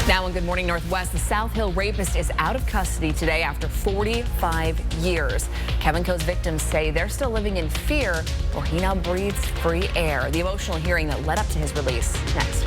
Now in Good Morning Northwest, the South Hill rapist is out of custody today after 45 years. Kevin Coe's victims say they're still living in fear while he now breathes free air. The emotional hearing that led up to his release. Next.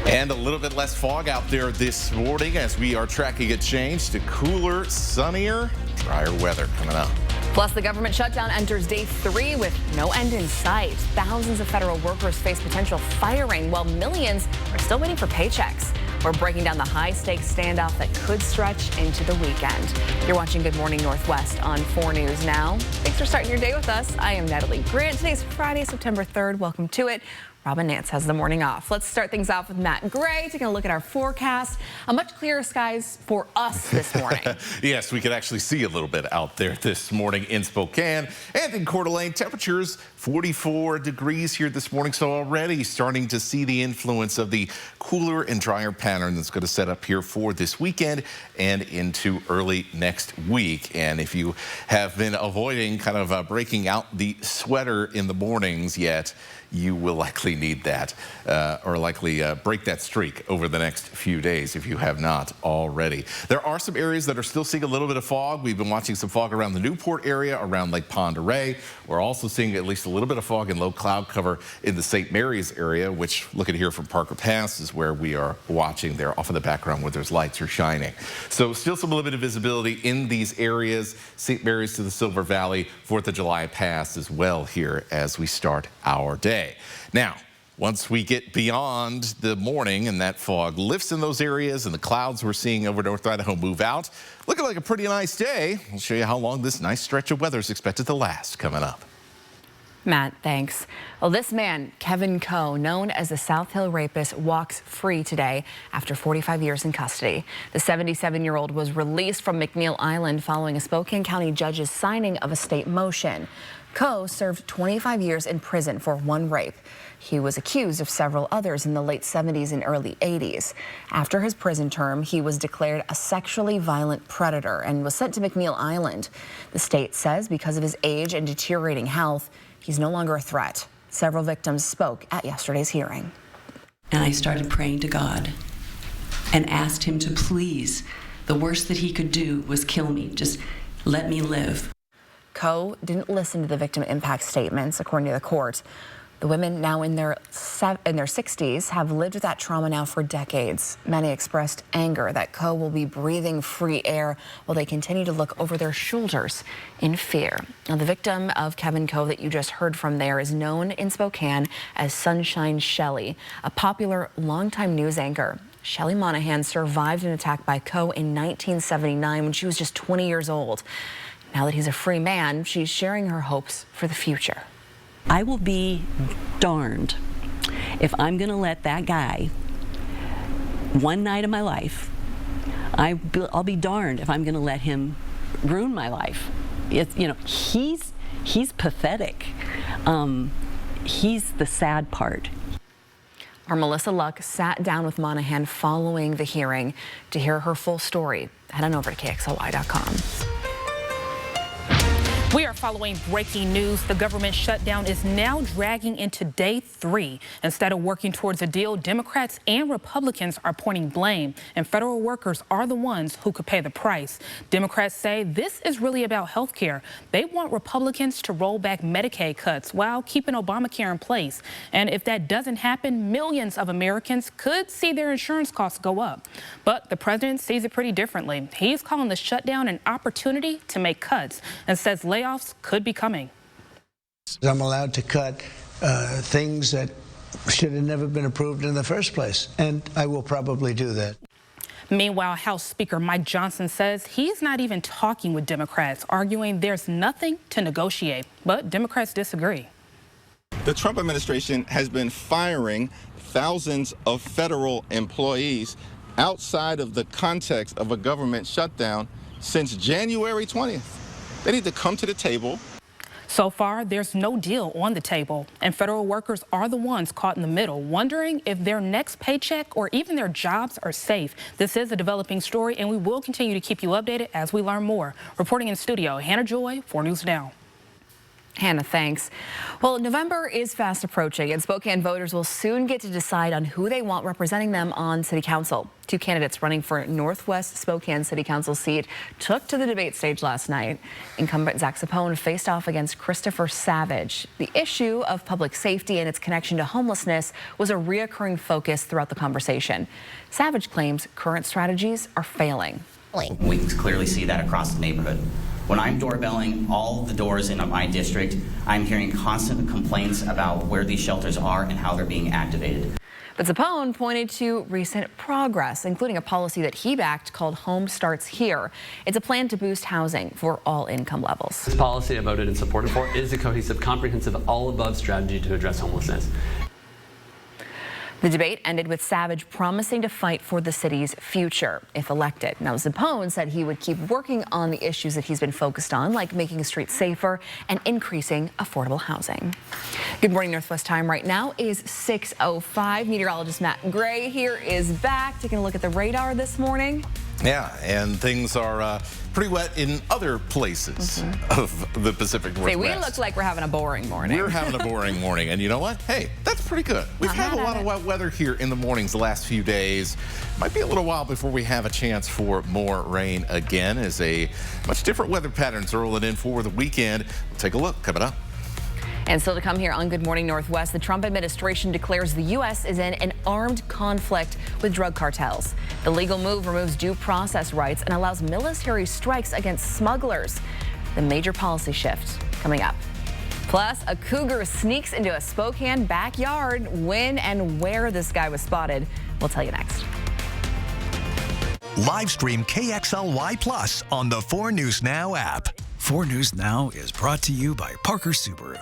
And a little bit less fog out there this morning as we are tracking a change to cooler, sunnier, drier weather coming up. Plus, the government shutdown enters day 3 with no end in sight. Thousands of federal workers face potential firing while millions are still waiting for paychecks. We're breaking down the high-stakes standoff that could stretch into the weekend. You're watching Good Morning Northwest on 4 News Now. Thanks for starting your day with us. I am Natalie Grant. Today's Friday, September 3rd. Welcome to it. Robin Nance has the morning off. Let's start things off with Matt Gray, taking a look at our forecast. A much clearer skies for us this morning. Yes, we could actually see a little bit out there this morning in Spokane and in Coeur d'Alene. Temperatures 44 degrees here this morning, so already starting to see the influence of the cooler and drier pattern that's going to set up here for this weekend and into early next week. And if you have been avoiding kind of breaking out the sweater in the mornings yet, you will likely need that or likely break that streak over the next few days if you have not already. There are some areas that are still seeing a little bit of fog. We've been watching some fog around the Newport area, around Lake Pend Oreille. We're also seeing at least a little bit of fog and low cloud cover in the St. Mary's area, which, looking here from Parker Pass, is where we are watching there off in the background where those lights are shining. So still some limited visibility in these areas. St. Mary's to the Silver Valley, 4th of July Pass as well here as we start our day. Now, once we get beyond the morning and that fog lifts in those areas and the clouds we're seeing over North Idaho move out, looking like a pretty nice day. We'll show you how long this nice stretch of weather is expected to last coming up. Matt, thanks. Well, this man, Kevin Coe, known as the South Hill rapist, walks free today after 45 years in custody. The 77-year-old was released from McNeil Island following a Spokane County judge's signing of a state motion. Coe served 25 years in prison for one rape. He was accused of several others in the late 70s and early 80s. After his prison term, he was declared a sexually violent predator and was sent to McNeil Island. The state says because of his age and deteriorating health, he's no longer a threat. Several victims spoke at yesterday's hearing. And I started praying to God and asked him to please, the worst that he could do was kill me. Just let me live. Coe didn't listen to the victim impact statements, according to the court. The women, now in their 60s, have lived with that trauma now for decades. Many expressed anger that Coe will be breathing free air while they continue to look over their shoulders in fear. Now, the victim of Kevin Coe that you just heard from there is known in Spokane as Sunshine Shelley, a popular longtime news anchor. Shelley Monahan survived an attack by Coe in 1979 when she was just 20 years old. Now that he's a free man, she's sharing her hopes for the future. I will be darned if I'm going to let that guy, one night of my life, I'll be darned if I'm going to let him ruin my life. It's, you know, he's pathetic. He's the sad part. Our Melissa Luck sat down with Monahan following the hearing to hear her full story. Head on over to KXLY.com. We are following breaking news. The government shutdown is now dragging into day 3. Instead of working towards a deal, Democrats and Republicans are pointing blame, and federal workers are the ones who could pay the price. Democrats say this is really about health care. They want Republicans to roll back Medicaid cuts while keeping Obamacare in place. And if that doesn't happen, millions of Americans could see their insurance costs go up. But the president sees it pretty differently. He's calling the shutdown an opportunity to make cuts and says layoffs could be coming. I'm allowed to cut things that should have never been approved in the first place, and I will probably do that. Meanwhile, House Speaker Mike Johnson says he's not even talking with Democrats, arguing there's nothing to negotiate. But Democrats disagree. The Trump administration has been firing thousands of federal employees outside of the context of a government shutdown since January 20th. They need to come to the table. So far, there's no deal on the table, and federal workers are the ones caught in the middle, wondering if their next paycheck or even their jobs are safe. This is a developing story, and we will continue to keep you updated as we learn more. Reporting in studio, Hannah Joy, 4 News Now. Hannah, thanks. Well, November is fast approaching, and Spokane voters will soon get to decide on who they want representing them on City Council. Two candidates running for Northwest Spokane City Council seat took to the debate stage last night. Incumbent Zach Sapone faced off against Christopher Savage. The issue of public safety and its connection to homelessness was a reoccurring focus throughout the conversation. Savage claims current strategies are failing. We can clearly see that across the neighborhood. When I'm doorbelling all the doors in my district, I'm hearing constant complaints about where these shelters are and how they're being activated. But Sapone pointed to recent progress, including a policy that he backed called Home Starts Here. It's a plan to boost housing for all income levels. This policy I voted and supported for is a cohesive, comprehensive, all-above strategy to address homelessness. The debate ended with Savage promising to fight for the city's future if elected. Now, Sapone said he would keep working on the issues that he's been focused on, like making streets safer and increasing affordable housing. Good morning, Northwest time right now is 6:05. Meteorologist Matt Gray here is back, taking a look at the radar this morning. Yeah, and things are pretty wet in other places of the Pacific Northwest. We look like we're having a boring morning. We're having a boring morning, and you know what? Hey, that's pretty good. We've had a lot of wet weather here in the mornings the last few days. Might be a little while before we have a chance for more rain again, as a much different weather patterns rolling in for the weekend. We'll take a look coming up. And still to come here on Good Morning Northwest, the Trump administration declares the U.S. is in an armed conflict with drug cartels. The legal move removes due process rights and allows military strikes against smugglers. The major policy shift coming up. Plus, a cougar sneaks into a Spokane backyard. When and where this guy was spotted, we'll tell you next. Live stream KXLY Plus on the 4 News Now app. 4 News Now is brought to you by Parker Subaru.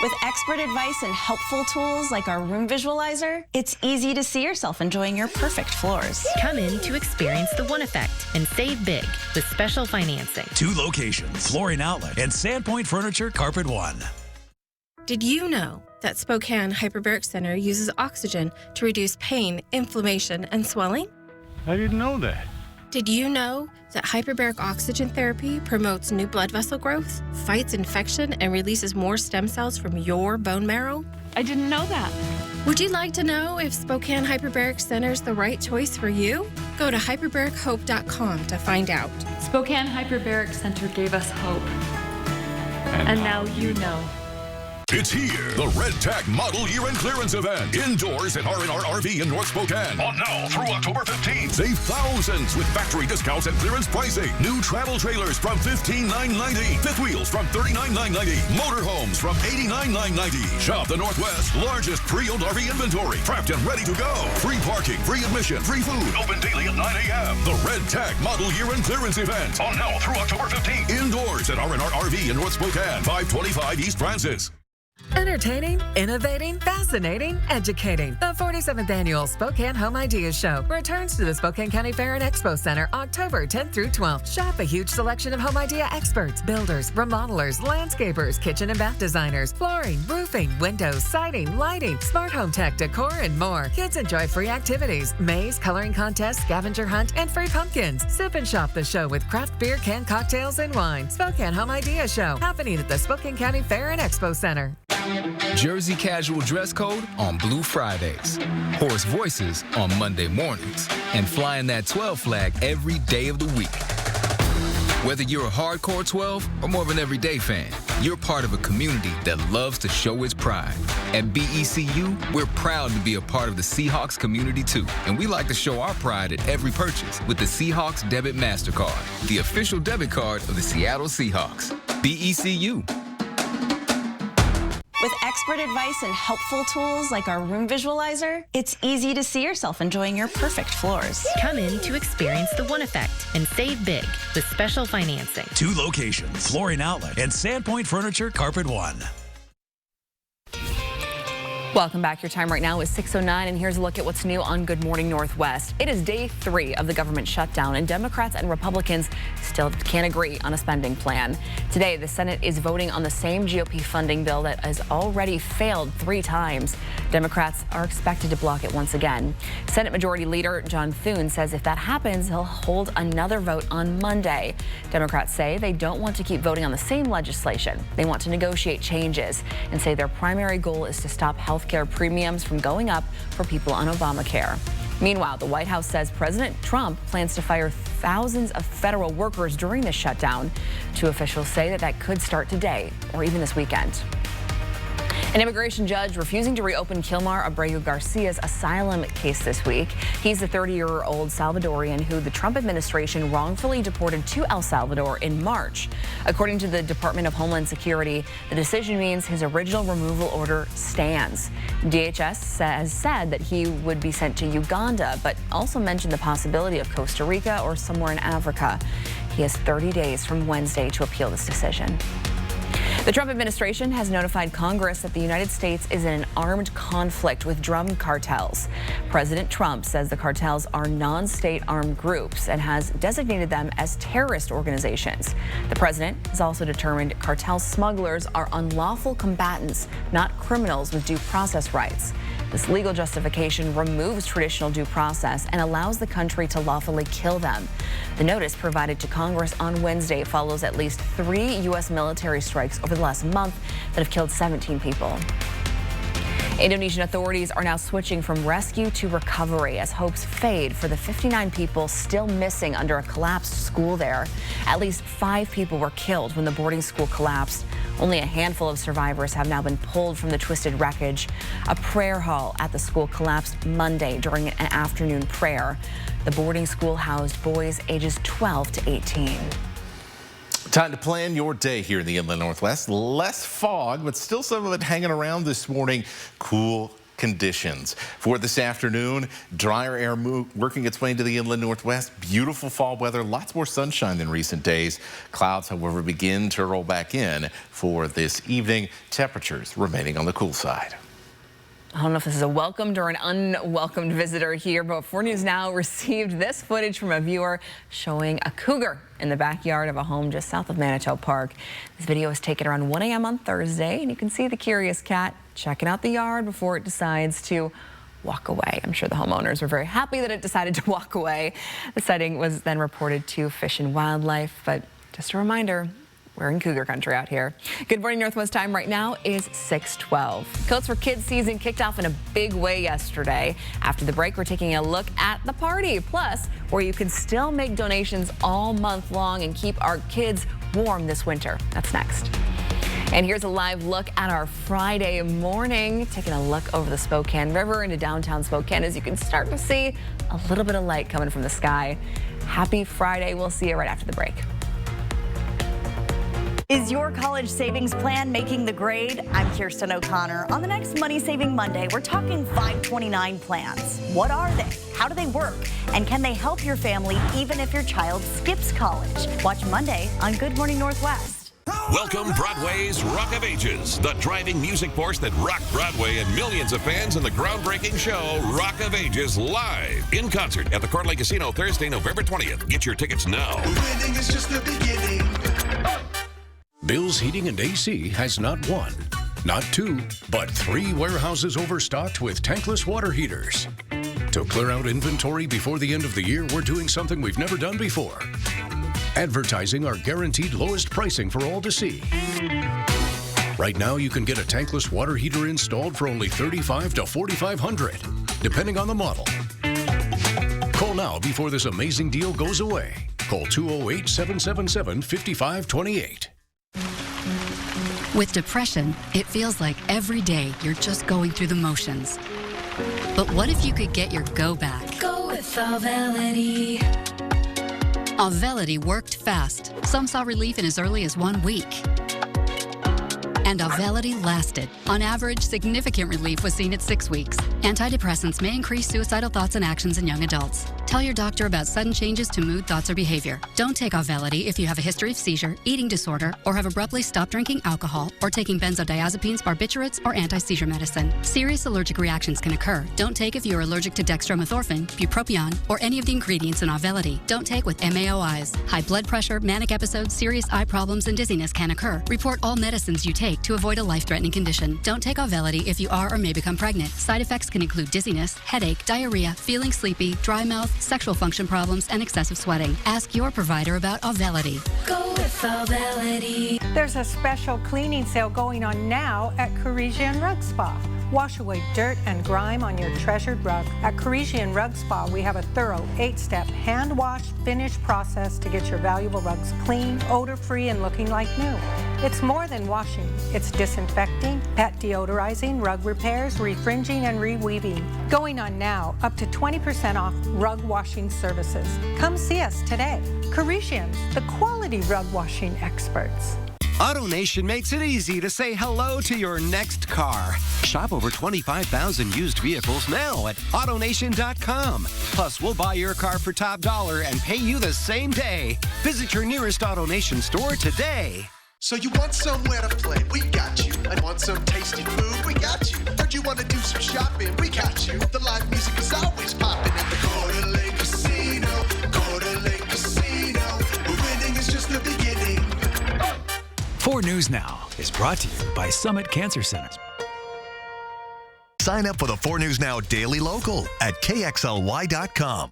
With expert advice and helpful tools like our room visualizer, it's easy to see yourself enjoying your perfect floors. Come in to experience the One Effect and save big with special financing. 2 locations, Flooring Outlet and Sandpoint Furniture Carpet One. Did you know that Spokane Hyperbaric Center uses oxygen to reduce pain, inflammation, and swelling? I didn't know that. Did you know that hyperbaric oxygen therapy promotes new blood vessel growth, fights infection, and releases more stem cells from your bone marrow? I didn't know that. Would you like to know if Spokane Hyperbaric Center is the right choice for you? Go to hyperbarichope.com to find out. Spokane Hyperbaric Center gave us hope. And now you know. It's here, the Red Tack Model Year-End Clearance Event. Indoors at R&R RV in North Spokane. On now through October 15th. Save thousands with factory discounts and clearance pricing. New travel trailers from $15,990. Fifth wheels from $39,990. Motorhomes from $89,990. Shop the Northwest's largest pre-owned RV inventory. Prepped and ready to go. Free parking, free admission, free food. Open daily at 9 a.m. The Red Tack Model Year-End Clearance Event. On now through October 15th. Indoors at R&R RV in North Spokane. 525 East Francis. Entertaining, innovating, fascinating, educating. The 47th Annual Spokane Home Ideas Show returns to the Spokane County Fair and Expo Center October 10th through 12th. Shop a huge selection of home idea experts, builders, remodelers, landscapers, kitchen and bath designers, flooring, roofing, windows, siding, lighting, smart home tech, decor, and more. Kids enjoy free activities, maze, coloring contest, scavenger hunt, and free pumpkins. Sip and shop the show with craft beer, canned cocktails, and wine. Spokane Home Idea Show, happening at the Spokane County Fair and Expo Center. Jersey casual dress code on Blue Fridays, hoarse voices on Monday mornings, and flying that 12 flag every day of the week. Whether you're a hardcore 12 or more of an everyday fan, you're part of a community that loves to show its pride. At BECU, we're proud to be a part of the Seahawks community too, and we like to show our pride at every purchase with the Seahawks Debit MasterCard, the official debit card of the Seattle Seahawks. BECU. With expert advice and helpful tools like our room visualizer, it's easy to see yourself enjoying your perfect floors. Come in to experience the One Effect and save big with special financing. 2 locations, Flooring Outlet and Sandpoint Furniture Carpet One. Welcome back. Your time right now is 6:09, and here's a look at what's new on Good Morning Northwest. It is day 3 of the government shutdown, and Democrats and Republicans still can't agree on a spending plan. Today, the Senate is voting on the same GOP funding bill that has already failed 3 times. Democrats are expected to block it once again. Senate Majority Leader John Thune says if that happens, he'll hold another vote on Monday. Democrats say they don't want to keep voting on the same legislation. They want to negotiate changes and say their primary goal is to stop health care premiums from going up for people on Obamacare. Meanwhile, the White House says President Trump plans to fire thousands of federal workers during this shutdown. 2 officials say that could start today or even this weekend. An immigration judge refusing to reopen Kilmar Abreu Garcia's asylum case this week. He's a 30-year-old Salvadorian who the Trump administration wrongfully deported to El Salvador in March. According to the Department of Homeland Security, the decision means his original removal order stands. DHS has said that he would be sent to Uganda, but also mentioned the possibility of Costa Rica or somewhere in Africa. He has 30 days from Wednesday to appeal this decision. The Trump administration has notified Congress that the United States is in an armed conflict with drug cartels. President Trump says the cartels are non-state armed groups and has designated them as terrorist organizations. The president has also determined cartel smugglers are unlawful combatants, not criminals with due process rights. This legal justification removes traditional due process and allows the country to lawfully kill them. The notice provided to Congress on Wednesday follows at least 3 U.S. military strikes over the last month that have killed 17 people. Indonesian authorities are now switching from rescue to recovery as hopes fade for the 59 people still missing under a collapsed school there. At least 5 people were killed when the boarding school collapsed. Only a handful of survivors have now been pulled from the twisted wreckage. A prayer hall at the school collapsed Monday during an afternoon prayer. The boarding school housed boys ages 12 to 18. Time to plan your day here in the Inland Northwest. Less fog, but still some of it hanging around this morning. Cool conditions. For this afternoon, drier air working its way into the Inland Northwest. Beautiful fall weather, lots more sunshine than recent days. Clouds, however, begin to roll back in for this evening. Temperatures remaining on the cool side. I don't know if this is a welcomed or an unwelcomed visitor here, but 4 News Now received this footage from a viewer showing a cougar in the backyard of a home just south of Manitou Park. This video was taken around 1 a.m. on Thursday, and you can see the curious cat checking out the yard before it decides to walk away. I'm sure the homeowners were very happy that it decided to walk away. The sighting was then reported to Fish and Wildlife, but just a reminder, we're in cougar country out here. Good Morning Northwest time right now is 6:12. Coats for Kids season kicked off in a big way yesterday. After the break, we're taking a look at the party, plus where you can still make donations all month long and keep our kids warm this winter. That's next. And here's a live look at our Friday morning, taking a look over the Spokane River into downtown Spokane as you can start to see a little bit of light coming from the sky. Happy Friday. We'll see you right after the break. Is your college savings plan making the grade? I'm Kirsten O'Connor. On the next Money Saving Monday, we're talking 529 plans. What are they? How do they work? And can they help your family even if your child skips college? Watch Monday on Good Morning Northwest. Welcome Broadway's Rock of Ages, the driving music force that rocked Broadway and millions of fans in the groundbreaking show Rock of Ages live in concert at the Coeur d'Alene Casino Thursday, November 20th. Get your tickets now. Winning is just the beginning. Bill's Heating and AC has not 1, not 2, but 3 warehouses overstocked with tankless water heaters. To clear out inventory before the end of the year, we're doing something we've never done before. Advertising our guaranteed lowest pricing for all to see. Right now, you can get a tankless water heater installed for only $3,500 to $4,500, depending on the model. Call now before this amazing deal goes away. Call 208-777-5528. With depression, it feels like every day you're just going through the motions. But what if you could get your go back? Go with Auvelity. Auvelity worked fast. Some saw relief in as early as 1 week. And Auvelity lasted. On average, significant relief was seen at 6 weeks. Antidepressants may increase suicidal thoughts and actions in young adults. Tell Tell your doctor about sudden changes to mood, thoughts, or behavior. Don't take Auvelity if you have a history of seizure, eating disorder, or have abruptly stopped drinking alcohol or taking benzodiazepines, barbiturates, or anti-seizure medicine. Serious allergic reactions can occur. Don't take if you're allergic to dextromethorphan, bupropion, or any of the ingredients in Auvelity. Don't take with MAOIs. High blood pressure, manic episodes, serious eye problems, and dizziness can occur. Report all medicines you take to avoid a life-threatening condition. Don't take Auvelity if you are or may become pregnant. Side effects can include dizziness, headache, diarrhea, feeling sleepy, dry mouth, sexual function problems, and excessive sweating. Ask your provider about Auvelity. Go with Auvelity. There's a special cleaning sale going on now at Parisian Rug Spa. Wash away dirt and grime on your treasured rug. At Parisian Rug Spa, we have a thorough 8-step hand-wash, finish process to get your valuable rugs clean, odor-free, and looking like new. It's more than washing. It's disinfecting, pet deodorizing, rug repairs, refringing, and reweaving. Going on now, up to 20% off rug washing services. Come see us today. Parisians, the quality rug washing experts. AutoNation makes it easy to say hello to your next car. Shop over 25,000 used vehicles now at AutoNation.com. Plus, we'll buy your car for top dollar and pay you the same day. Visit your nearest AutoNation store today. So you want somewhere to play? We got you. I want some tasty food? We got you. Heard you want to do some shopping? We got you. The live music is always popping at the Coeur d'Alene Casino. Coeur d'Alene Casino. Where winning is just the beginning. 4 News Now is brought to you by Summit Cancer Center. Sign up for the 4 News Now Daily Local at KXLY.com.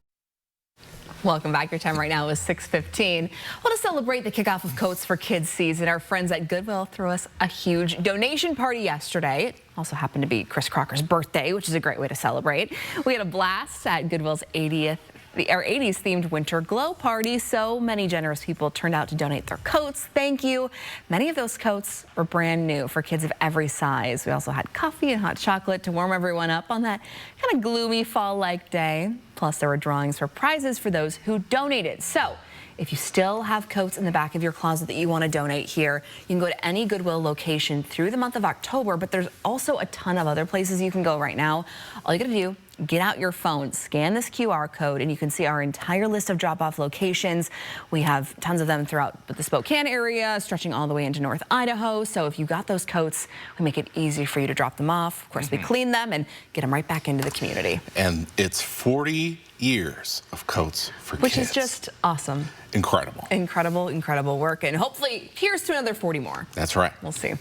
Welcome back. Your time right now is 6:15. Well, to celebrate the kickoff of Coats for Kids season, our friends at Goodwill threw us a huge donation party yesterday. It also happened to be Chris Crocker's birthday, which is a great way to celebrate. We had a blast at Goodwill's 80s themed winter glow party. So many generous people turned out to donate their coats. Thank you. Many of those coats were brand new for kids of every size. We also had coffee and hot chocolate to warm everyone up on that kind of gloomy fall-like day. Plus, there were drawings for prizes for those who donated. So if you still have coats in the back of your closet that you want to donate here, you can go to any Goodwill location through the month of October, but there's also a ton of other places you can go right now. All you got to do, get out your phone, scan this QR code, and you can see our entire list of drop-off locations. We have tons of them throughout the Spokane area, stretching all the way into North Idaho. So if you got those coats, we make it easy for you to drop them off. Of course, we clean them and get them right back into the community. And it's 40 years of Coats for Which Kids. is just awesome. Incredible. Incredible, incredible work. And hopefully, here's to another 40 more. That's right. We'll see.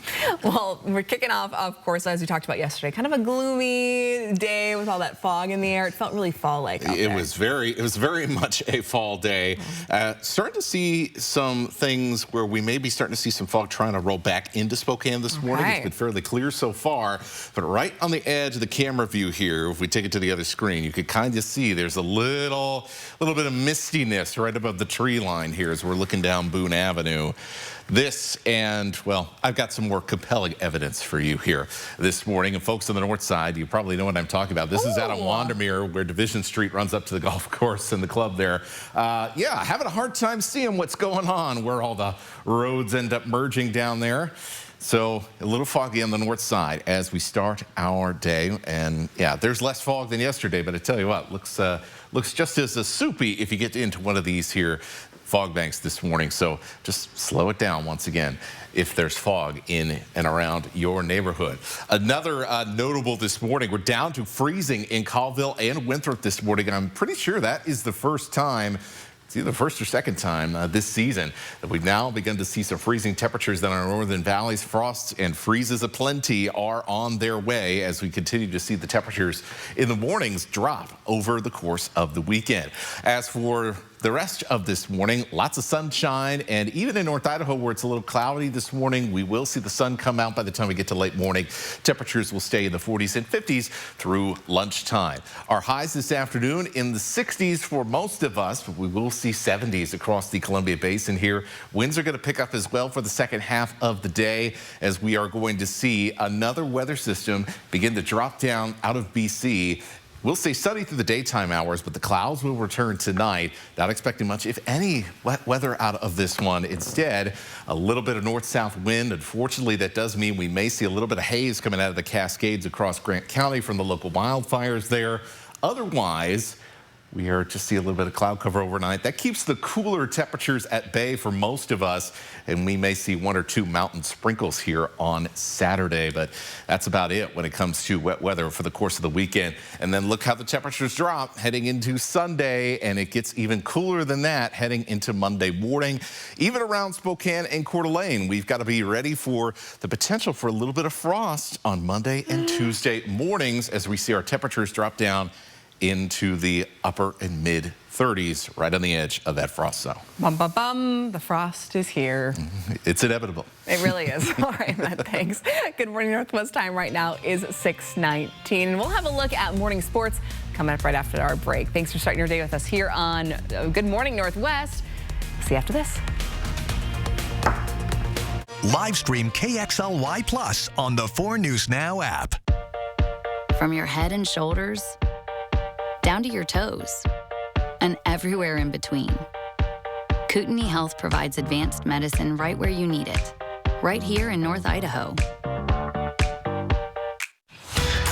Well, we're kicking off, of course, as we talked about yesterday, kind of a gloomy day with all that fog in the air. It felt really fall-like out there. It was very much a fall day. Starting to see some things where we may be starting to see some fog trying to roll back into Spokane this morning. It's been fairly clear so far, but right on the edge of the camera view here, if we take it to the other screen, you could kind of see there's a little bit of mistiness right above the tree line here as we're looking down Boone Avenue. This and, well, I've got some more compelling evidence for you here this morning. And folks on the north side, you probably know what I'm talking about. This is out of Wandermere, where Division Street runs up to the golf course and the club there. Yeah, having a hard time seeing what's going on, where all the roads end up merging down there. So a little foggy on the north side as we start our day. And yeah, there's less fog than yesterday, but I tell you what, looks just as soupy if you get into one of these here fog banks this morning. So just slow it down once again if there's fog in and around your neighborhood. Another notable this morning, we're down to freezing in Colville and Winthrop this morning. And I'm pretty sure that is the first time, it's either the first or second time this season that we've now begun to see some freezing temperatures down in our northern valleys. Frosts and freezes aplenty are on their way as we continue to see the temperatures in the mornings drop over the course of the weekend. As for the rest of this morning, lots of sunshine, and even in North Idaho where it's a little cloudy this morning, we will see the sun come out by the time we get to late morning. Temperatures will stay in the 40s and 50s through lunchtime. Our highs this afternoon in the 60s for most of us, but we will see 70s across the Columbia Basin here. Winds are going to pick up as well for the second half of the day as we are going to see another weather system begin to drop down out of BC. We'll stay sunny through the daytime hours, but the clouds will return tonight. Not expecting much, if any, wet weather out of this one. Instead, a little bit of north-south wind. Unfortunately, that does mean we may see a little bit of haze coming out of the Cascades across Grant County from the local wildfires there. Otherwise, We are to see a little bit of cloud cover overnight. That keeps the cooler temperatures at bay for most of us, and we may see 1 or 2 mountain sprinkles here on Saturday, but that's about it when it comes to wet weather for the course of the weekend. And then look how the temperatures drop heading into Sunday, and it gets even cooler than that heading into Monday morning. Even around Spokane and Coeur d'Alene, we've got to be ready for the potential for a little bit of frost on Monday and Tuesday mornings as we see our temperatures drop down into the upper and mid 30s, right on the edge of that frost zone. Bum, bum, bum. The frost is here. It's inevitable. It really is. All right, Matt, thanks. Good morning, Northwest time right now is 6:19. And we'll have a look at morning sports coming up right after our break. Thanks for starting your day with us here on Good Morning Northwest. See you after this. Live stream KXLY Plus on the 4 News Now app. From your head and shoulders down to your toes and everywhere in between, Kootenai Health provides advanced medicine right where you need it, right here in North Idaho.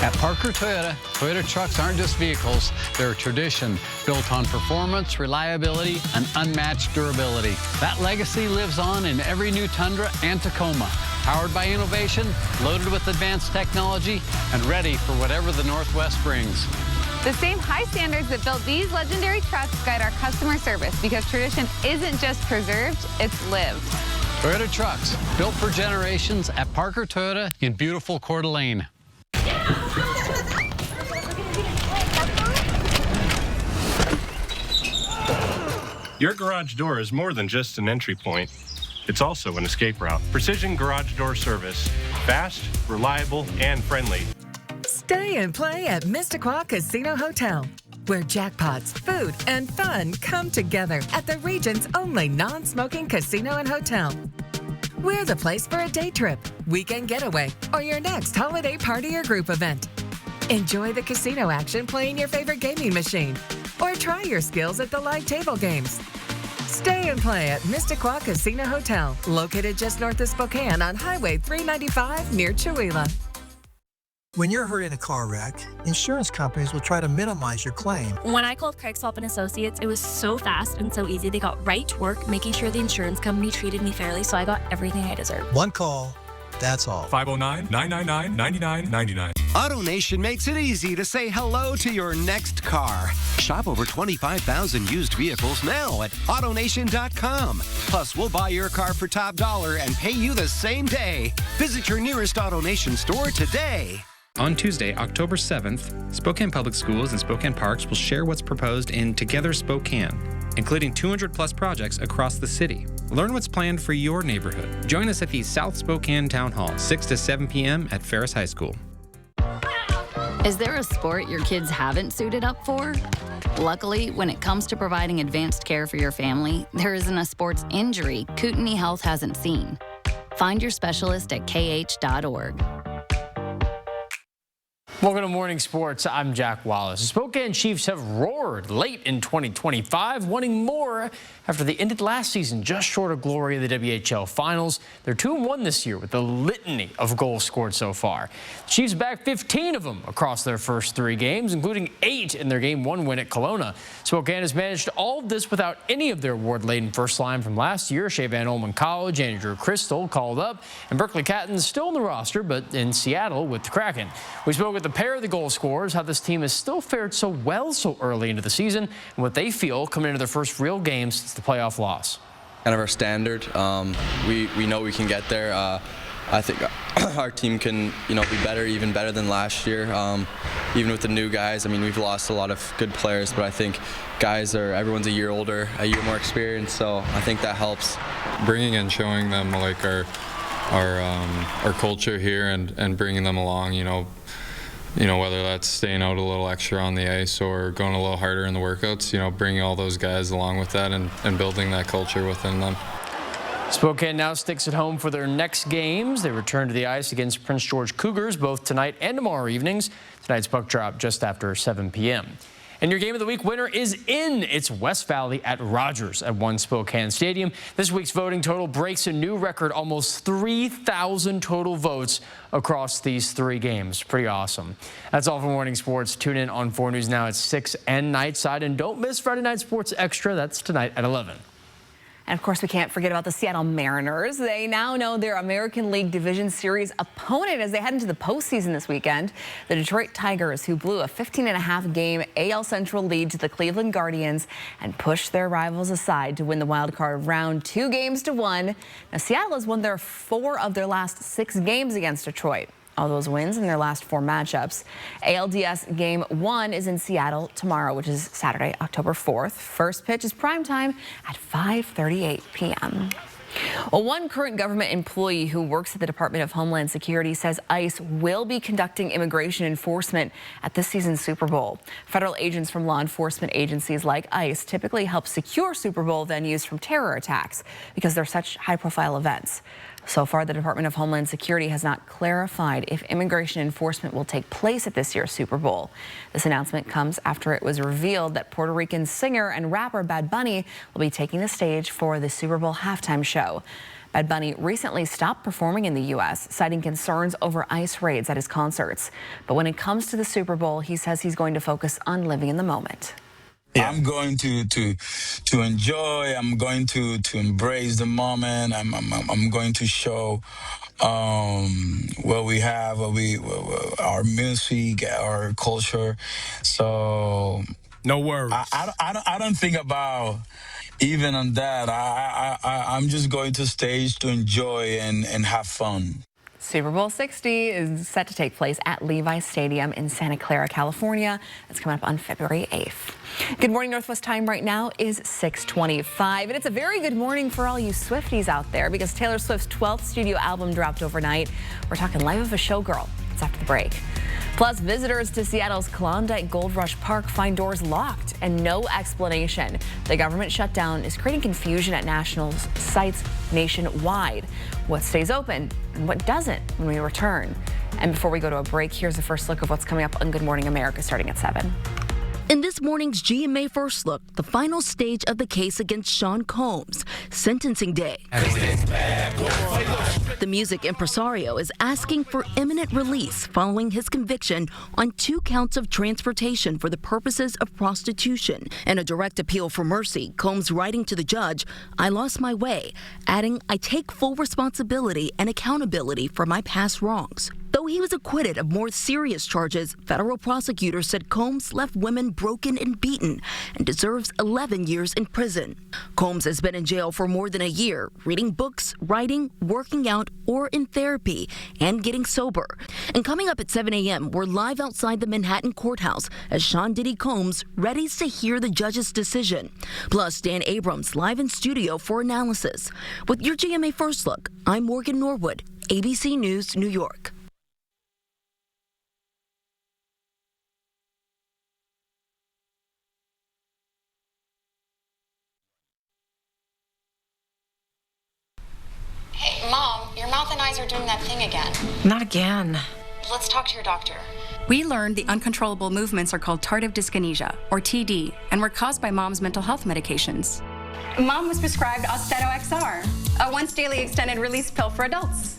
At Parker Toyota, Toyota trucks aren't just vehicles, they're a tradition built on performance, reliability, and unmatched durability. That legacy lives on in every new Tundra and Tacoma, powered by innovation, loaded with advanced technology, and ready for whatever the Northwest brings. The same high standards that built these legendary trucks guide our customer service, because tradition isn't just preserved, it's lived. Toyota trucks, built for generations at Parker Toyota in beautiful Coeur d'Alene. Your garage door is more than just an entry point. It's also an escape route. Precision Garage Door Service. Fast, reliable, and friendly. Stay and play at Missisquoi Casino Hotel, where jackpots, food, and fun come together at the region's only non-smoking casino and hotel. We're the place for a day trip, weekend getaway, or your next holiday party or group event. Enjoy the casino action playing your favorite gaming machine, or try your skills at the live table games. Stay and play at Missisquoi Casino Hotel, located just north of Spokane on Highway 395 near Chewelah. When you're hurt in a car wreck, insurance companies will try to minimize your claim. When I called Craig Swap & Associates, it was so fast and so easy. They got right to work, making sure the insurance company treated me fairly, so I got everything I deserved. One call, that's all. 509-999-9999. AutoNation makes it easy to say hello to your next car. Shop over 25,000 used vehicles now at AutoNation.com. Plus, we'll buy your car for top dollar and pay you the same day. Visit your nearest AutoNation store today. On Tuesday, October 7th, Spokane Public Schools and Spokane Parks will share what's proposed in Together Spokane, including 200-plus projects across the city. Learn what's planned for your neighborhood. Join us at the South Spokane Town Hall, 6 to 7 p.m. at Ferris High School. Is there a sport your kids haven't suited up for? Luckily, when it comes to providing advanced care for your family, there isn't a sports injury Kootenai Health hasn't seen. Find your specialist at kh.org. Welcome to Morning Sports. I'm Jack Wallace. The Spokane Chiefs have roared late in 2025, wanting more after they ended last season just short of glory of the WHL Finals. They're 2-1 this year with a litany of goals scored so far. The Chiefs backed 15 of them across their first 3 games, including 8 in their Game 1 win at Kelowna. Spokane has managed all of this without any of their award-laden first line from last year. Shea Van Olman College, Andrew Crystal called up, and Berkeley Catton's still on the roster, but in Seattle with the Kraken. We spoke with the pair of the goal scorers, how this team has still fared so well so early into the season, and what they feel coming into their first real game since the playoff loss. Kind of our standard. We know we can get there. I think our team can, be better, even better than last year. Even with the new guys, we've lost a lot of good players, but I think everyone's a year older, a year more experienced, so I think that helps. Bringing and showing them like our culture here and bringing them along, whether that's staying out a little extra on the ice or going a little harder in the workouts, bringing all those guys along with that and building that culture within them. Spokane now sticks at home for their next games. They return to the ice against Prince George Cougars both tonight and tomorrow evenings. Tonight's puck drop just after 7 p.m. And your Game of the Week winner is in. It's West Valley at Rogers at One Spokane Stadium. This week's voting total breaks a new record, almost 3,000 total votes across these 3 games. Pretty awesome. That's all for morning sports. Tune in on 4 News Now at 6 and Nightside. And don't miss Friday Night Sports Extra. That's tonight at 11. And of course, we can't forget about the Seattle Mariners. They now know their American League Division Series opponent as they head into the postseason this weekend. The Detroit Tigers, who blew a 15.5 game AL Central lead to the Cleveland Guardians and pushed their rivals aside to win the wild card round 2 games to 1. Now, Seattle has won 4 of their last 6 games against Detroit. All those wins in their last 4 matchups. ALDS Game 1 is in Seattle tomorrow, which is Saturday, October 4th. First pitch is primetime at 5:38 p.m. Well, one current government employee who works at the Department of Homeland Security says ICE will be conducting immigration enforcement at this season's Super Bowl. Federal agents from law enforcement agencies like ICE typically help secure Super Bowl venues from terror attacks because they're such high-profile events. So far, the Department of Homeland Security has not clarified if immigration enforcement will take place at this year's Super Bowl. This announcement comes after it was revealed that Puerto Rican singer and rapper Bad Bunny will be taking the stage for the Super Bowl halftime show. Bad Bunny recently stopped performing in the U.S., citing concerns over ICE raids at his concerts. But when it comes to the Super Bowl, he says he's going to focus on living in the moment. Yeah. I'm going to enjoy. I'm going to embrace the moment. I'm going to show what we have, our music, our culture. So no worries. I don't think about even on that. I'm just going to stage to enjoy and have fun. Super Bowl 60 is set to take place at Levi's Stadium in Santa Clara, California. That's coming up on February 8th. Good morning. Northwest time right now is 6:25, and it's a very good morning for all you Swifties out there because Taylor Swift's 12th studio album dropped overnight. We're talking Life of a Showgirl. It's after the break. Plus, visitors to Seattle's Klondike Gold Rush Park find doors locked and no explanation. The government shutdown is creating confusion at national sites nationwide. What stays open and what doesn't when we return. And before we go to a break, here's a first look of what's coming up on Good Morning America starting at 7. In this morning's GMA First Look, the final stage of the case against Sean Combs, sentencing day. The music impresario is asking for imminent release following his conviction on 2 counts of transportation for the purposes of prostitution. In a direct appeal for mercy, Combs writing to the judge, "I lost my way," adding, "I take full responsibility and accountability for my past wrongs." Though he was acquitted of more serious charges, federal prosecutors said Combs left women broken and beaten and deserves 11 years in prison. Combs has been in jail for more than a year, reading books, writing, working out, or in therapy, and getting sober. And coming up at 7 a.m., we're live outside the Manhattan courthouse as Sean Diddy Combs readies to hear the judge's decision. Plus, Dan Abrams live in studio for analysis. With your GMA First Look, I'm Morgan Norwood, ABC News, New York. Hey, Mom, your mouth and eyes are doing that thing again. Not again. Let's talk to your doctor. We learned the uncontrollable movements are called tardive dyskinesia, or TD, and were caused by Mom's mental health medications. Mom was prescribed Austedo XR, a once-daily extended-release pill for adults.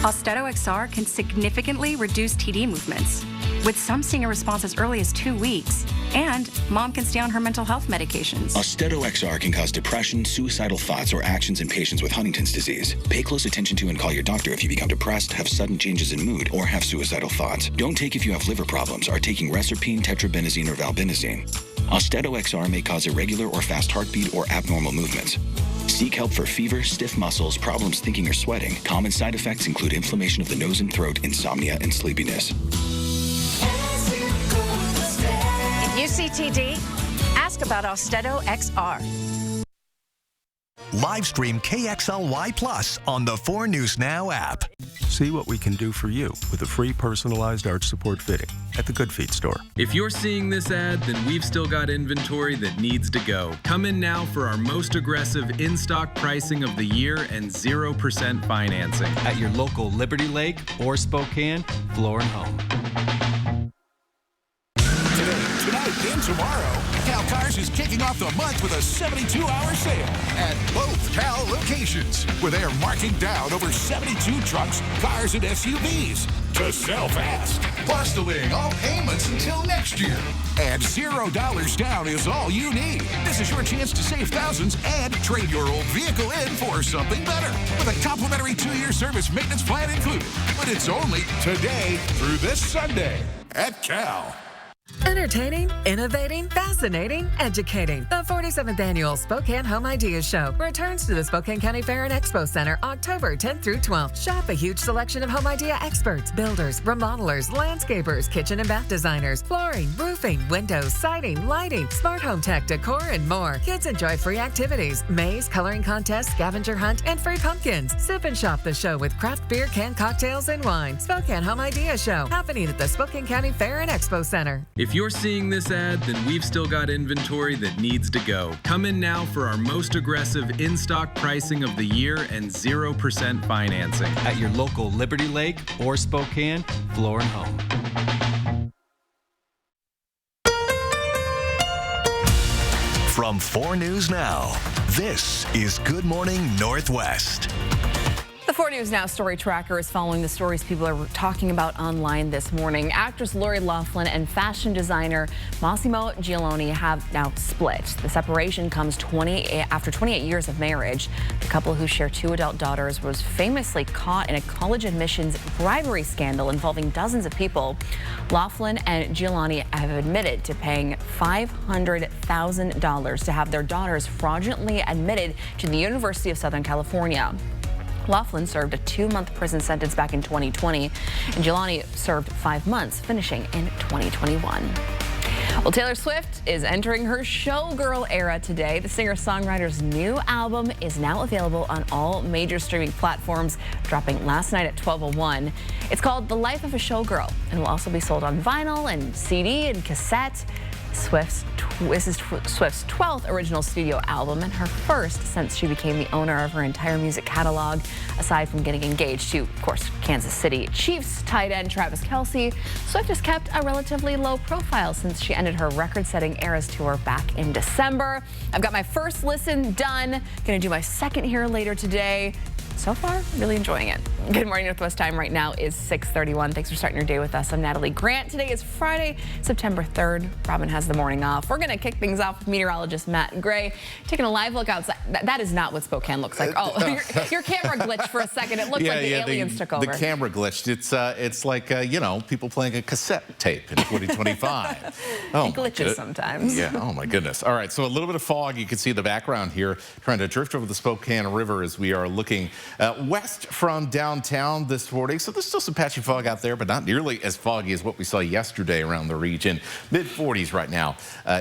Austedo XR can significantly reduce TD movements, with some seeing a response as early as 2 weeks. And Mom can stay on her mental health medications. Austedo XR can cause depression, suicidal thoughts, or actions in patients with Huntington's disease. Pay close attention to and call your doctor if you become depressed, have sudden changes in mood, or have suicidal thoughts. Don't take if you have liver problems, are taking Reserpine, Tetrabenazine, or Valbenazine. Austedo XR may cause irregular or fast heartbeat or abnormal movements. Seek help for fever, stiff muscles, problems thinking or sweating. Common side effects include inflammation of the nose and throat, insomnia, and sleepiness. If you see TD, ask about Austedo XR. Live stream KXLY Plus on the 4 News Now app. See what we can do for you with a free personalized arch support fitting at the Good Feet store. If you're seeing this ad, then we've still got inventory that needs to go. Come in now for our most aggressive in-stock pricing of the year and 0% financing at your local Liberty Lake or Spokane Floor and Home. Today and tomorrow, Cal Cars is kicking off the month with a 72-hour sale at both Cal locations, where they are marking down over 72 trucks, cars, and SUVs to sell fast. Plus delaying all payments until next year. And $0 down is all you need. This is your chance to save thousands and trade your old vehicle in for something better with a complimentary 2-year service maintenance plan included. But it's only today through this Sunday at Cal. Entertaining, innovating, fascinating, educating. The 47th Annual Spokane Home Ideas Show returns to the Spokane County Fair and Expo Center October 10th through 12th. Shop a huge selection of home idea experts, builders, remodelers, landscapers, kitchen and bath designers, flooring, roofing, windows, siding, lighting, smart home tech, decor, and more. Kids enjoy free activities, maze, coloring contests, scavenger hunt, and free pumpkins. Sip and shop the show with craft beer, canned cocktails, and wine. Spokane Home Ideas Show, happening at the Spokane County Fair and Expo Center. If you're seeing this ad, then we've still got inventory that needs to go. Come in now for our most aggressive in-stock pricing of the year and 0% financing. At your local Liberty Lake or Spokane Floor and Home. From 4 News Now, this is Good Morning Northwest. The 4 News Now story tracker is following the stories people are talking about online this morning. Actress Lori Loughlin and fashion designer Massimo Gioloni have now split. The separation comes after 28 years of marriage. The couple, who share 2 adult daughters, was famously caught in a college admissions bribery scandal involving dozens of people. Loughlin and Gioloni have admitted to paying $500,000 to have their daughters fraudulently admitted to the University of Southern California. Loughlin served a 2-month prison sentence back in 2020, and Giolani served 5 months, finishing in 2021. Well, Taylor Swift is entering her showgirl era today. The singer-songwriter's new album is now available on all major streaming platforms, dropping last night at 12:01. It's called The Life of a Showgirl and will also be sold on vinyl and CD and cassette. This is Swift's 12th original studio album and her first since she became the owner of her entire music catalog. Aside from getting engaged to, of course, Kansas City Chiefs tight end Travis Kelce, Swift has kept a relatively low profile since she ended her record-setting Eras tour back in December. I've got my first listen done. Gonna do my second here later today. So far, really enjoying it. Good morning, Northwest time right now is 6:31. Thanks for starting your day with us. I'm Natalie Grant. Today is Friday, September 3rd. Robin has the morning off. We're going to kick things off with meteorologist Matt Gray, taking a live look outside. That is not what Spokane looks like. Oh, your camera glitched for a second. It looked like the aliens took over. The camera glitched. It's like, people playing a cassette tape in 2025. It glitches sometimes. Yeah, oh my goodness. All right, so a little bit of fog. You can see in the background here, trying to drift over the Spokane River as we are looking west from downtown this morning. So there's still some patchy fog out there, but not nearly as foggy as what we saw yesterday around the region. Mid-40s right now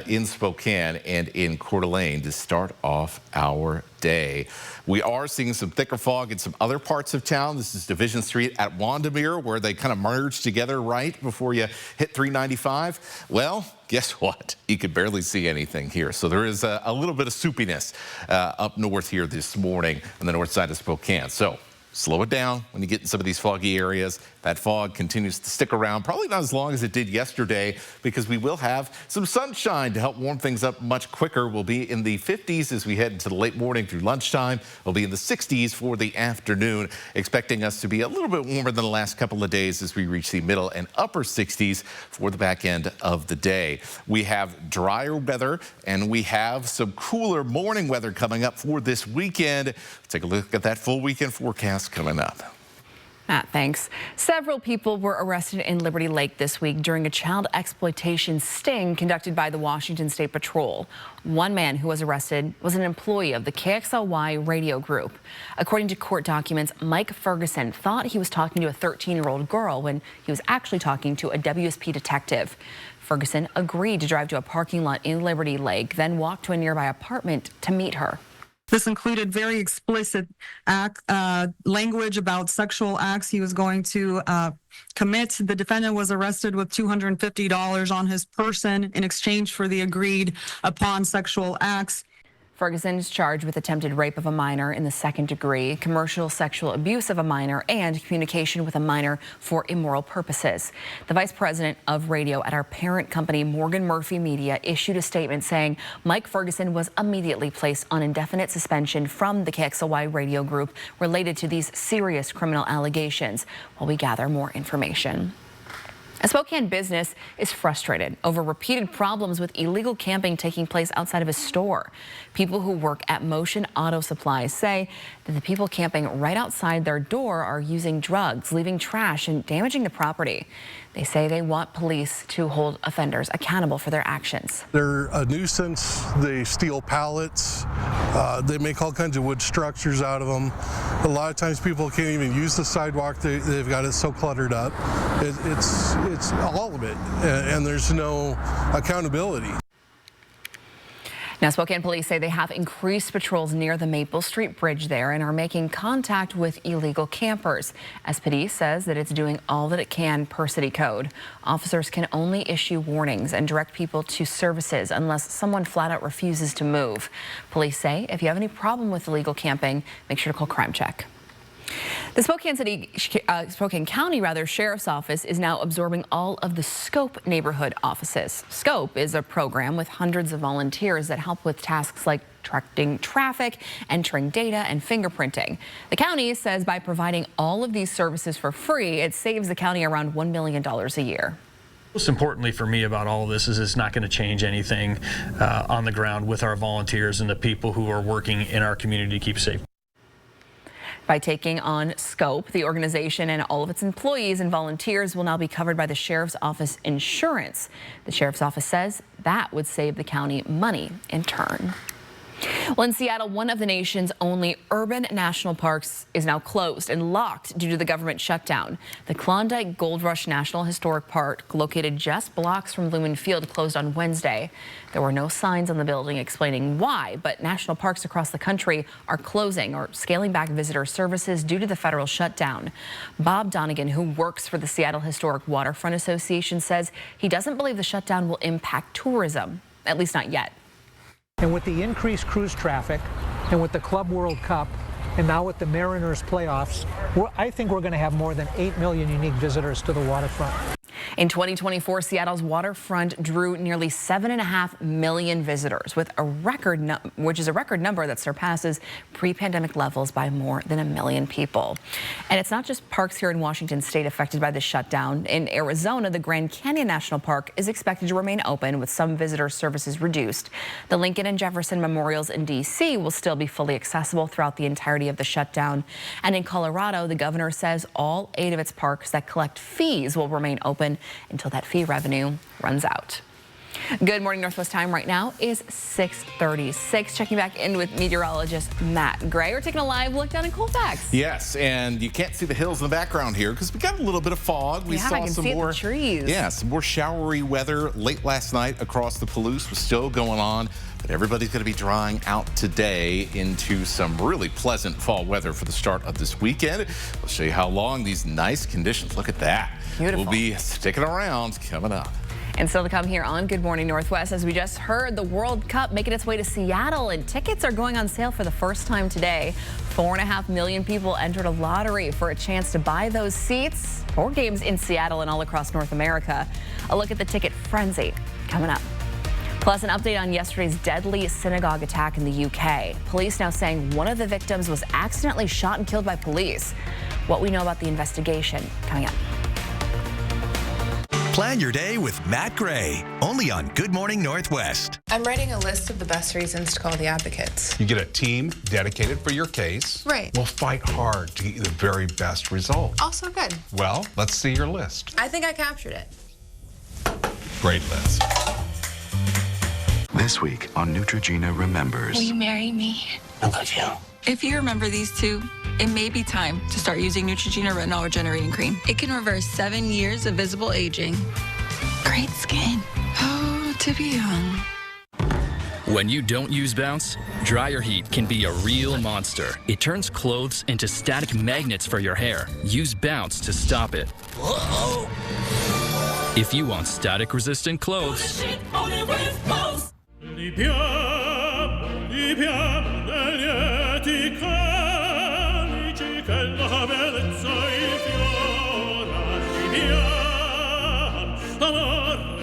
in Spokane and in Coeur d'Alene to start off our day. We are seeing some thicker fog in some other parts of town. This is Division Street at Wandermere, where they kind of merge together right before you hit 395. Well, guess what? You could barely see anything here. So there is a little bit of soupiness up north here this morning on the north side of Spokane. So slow it down when you get in some of these foggy areas. That fog continues to stick around, probably not as long as it did yesterday, because we will have some sunshine to help warm things up much quicker. We'll be in the 50s as we head into the late morning through lunchtime. We'll be in the 60s for the afternoon, expecting us to be a little bit warmer than the last couple of days as we reach the middle and upper 60s for the back end of the day. We have drier weather and we have some cooler morning weather coming up for this weekend. Let's take a look at that full weekend forecast coming up. Matt, thanks. Several people were arrested in Liberty Lake this week during a child exploitation sting conducted by the Washington State Patrol. One man who was arrested was an employee of the KXLY radio group. According to court documents, Mike Ferguson thought he was talking to a 13-year-old girl when he was actually talking to a WSP detective. Ferguson agreed to drive to a parking lot in Liberty Lake, then walk to a nearby apartment to meet her. This included very explicit language about sexual acts he was going to commit. The defendant was arrested with $250 on his person in exchange for the agreed upon sexual acts. Ferguson is charged with attempted rape of a minor in the 2nd degree, commercial sexual abuse of a minor, and communication with a minor for immoral purposes. The vice president of radio at our parent company, Morgan Murphy Media, issued a statement saying Mike Ferguson was immediately placed on indefinite suspension from the KXLY radio group related to these serious criminal allegations while we gather more information. A Spokane business is frustrated over repeated problems with illegal camping taking place outside of a store. People who work at Motion Auto Supplies say that the people camping right outside their door are using drugs, leaving trash, and damaging the property. They say they want police to hold offenders accountable for their actions. They're a nuisance. They steal pallets. They make all kinds of wood structures out of them. A lot of times people can't even use the sidewalk. They've got it so cluttered up. It's all of it, and there's no accountability. Now, Spokane police say they have increased patrols near the Maple Street Bridge there and are making contact with illegal campers. SPD says that it's doing all that it can per city code. Officers can only issue warnings and direct people to services unless someone flat out refuses to move. Police say if you have any problem with illegal camping, make sure to call Crime Check. The Spokane County Sheriff's Office is now absorbing all of the SCOPE neighborhood offices. SCOPE is a program with hundreds of volunteers that help with tasks like directing traffic, entering data, and fingerprinting. The county says by providing all of these services for free, it saves the county around $1 million a year. Most importantly for me about all of this is it's not going to change anything on the ground with our volunteers and the people who are working in our community to keep safe. By taking on SCOPE, the organization and all of its employees and volunteers will now be covered by the Sheriff's Office insurance. The Sheriff's Office says that would save the county money in turn. Well, in Seattle, one of the nation's only urban national parks is now closed and locked due to the government shutdown. The Klondike Gold Rush National Historic Park, located just blocks from Lumen Field, closed on Wednesday. There were no signs on the building explaining why, but national parks across the country are closing or scaling back visitor services due to the federal shutdown. Bob Donegan, who works for the Seattle Historic Waterfront Association, says he doesn't believe the shutdown will impact tourism, at least not yet. And with the increased cruise traffic and with the Club World Cup and now with the Mariners playoffs, I think we're going to have more than 8 million unique visitors to the waterfront. In 2024, Seattle's waterfront drew nearly 7.5 million visitors, with which is a record number that surpasses pre-pandemic levels by more than 1 million people. And it's not just parks here in Washington state affected by the shutdown. In Arizona, the Grand Canyon National Park is expected to remain open with some visitor services reduced. The Lincoln and Jefferson memorials in D.C. will still be fully accessible throughout the entirety of the shutdown. And in Colorado, the governor says all 8 of its parks that collect fees will remain open until that fee revenue runs out. Good morning, Northwest time right now is 6:36. Checking back in with meteorologist Matt Gray. We're taking a live look down in Colfax. Yes, and you can't see the hills in the background here because we got a little bit of fog. We saw I can some see more the trees. Yeah, some more showery weather late last night across the Palouse was still going on. But everybody's going to be drying out today into some really pleasant fall weather for the start of this weekend. We'll show you how long these nice conditions. Look at that. Beautiful. We'll be sticking around coming up. And still to come here on Good Morning Northwest, as we just heard, the World Cup making its way to Seattle, and tickets are going on sale for the first time today. 4.5 million people entered a lottery for a chance to buy those seats for games in Seattle and all across North America. A look at the ticket frenzy coming up. Plus, an update on yesterday's deadly synagogue attack in the UK. Police now saying one of the victims was accidentally shot and killed by police. What we know about the investigation coming up. Plan your day with Matt Gray, only on Good Morning Northwest. I'm writing a list of the best reasons to call the advocates. You get a team dedicated for your case. Right. We'll fight hard to get you the very best result. Also good. Well, let's see your list. I think I captured it. Great list. This week on Neutrogena Remembers. Will you marry me? I love you. If you remember these two, it may be time to start using Neutrogena Retinol Regenerating Cream. It can reverse 7 years of visible aging. Great skin. Oh, to be young. When you don't use Bounce, dryer heat can be a real monster. It turns clothes into static magnets for your hair. Use Bounce to stop it. Uh-oh. If you want static-resistant clothes,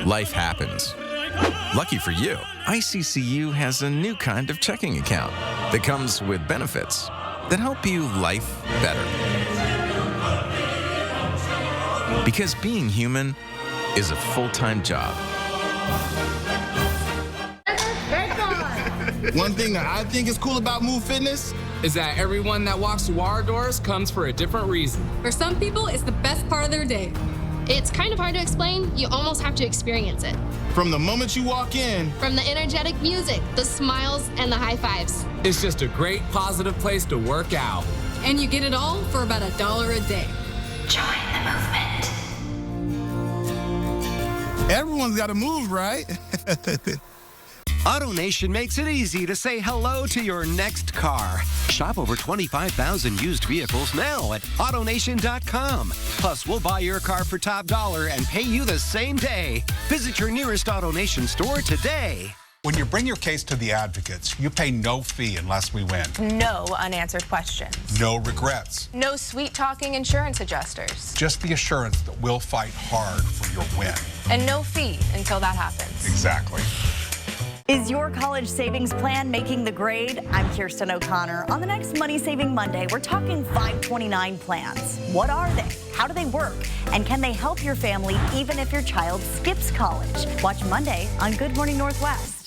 Life happens. Lucky for you, ICCU has a new kind of checking account that comes with benefits that help you life better. Because being human is a full-time job. One thing that I think is cool about Move Fitness is that everyone that walks through our doors comes for a different reason. For some people, it's the best part of their day. It's kind of hard to explain. You almost have to experience it. From the moment you walk in, From the energetic music, the smiles, and the high fives. it's just a great, positive place to work out. And you get it all for about $1 a day. Join the movement. Everyone's got to move, right? AutoNation makes it easy to say hello to your next car. Shop over 25,000 used vehicles now at AutoNation.com. Plus, we'll buy your car for top dollar and pay you the same day. Visit your nearest AutoNation store today. When you bring your case to the advocates, you pay no fee unless we win. No unanswered questions. No regrets. No sweet-talking insurance adjusters. Just the assurance that we'll fight hard for your win. And no fee until that happens. Exactly. Is your college savings plan making the grade? I'm Kirsten O'Connor. On the next Money Saving Monday, we're talking 529 plans. What are they? How do they work? And can they help your family even if your child skips college? Watch Monday on Good Morning Northwest.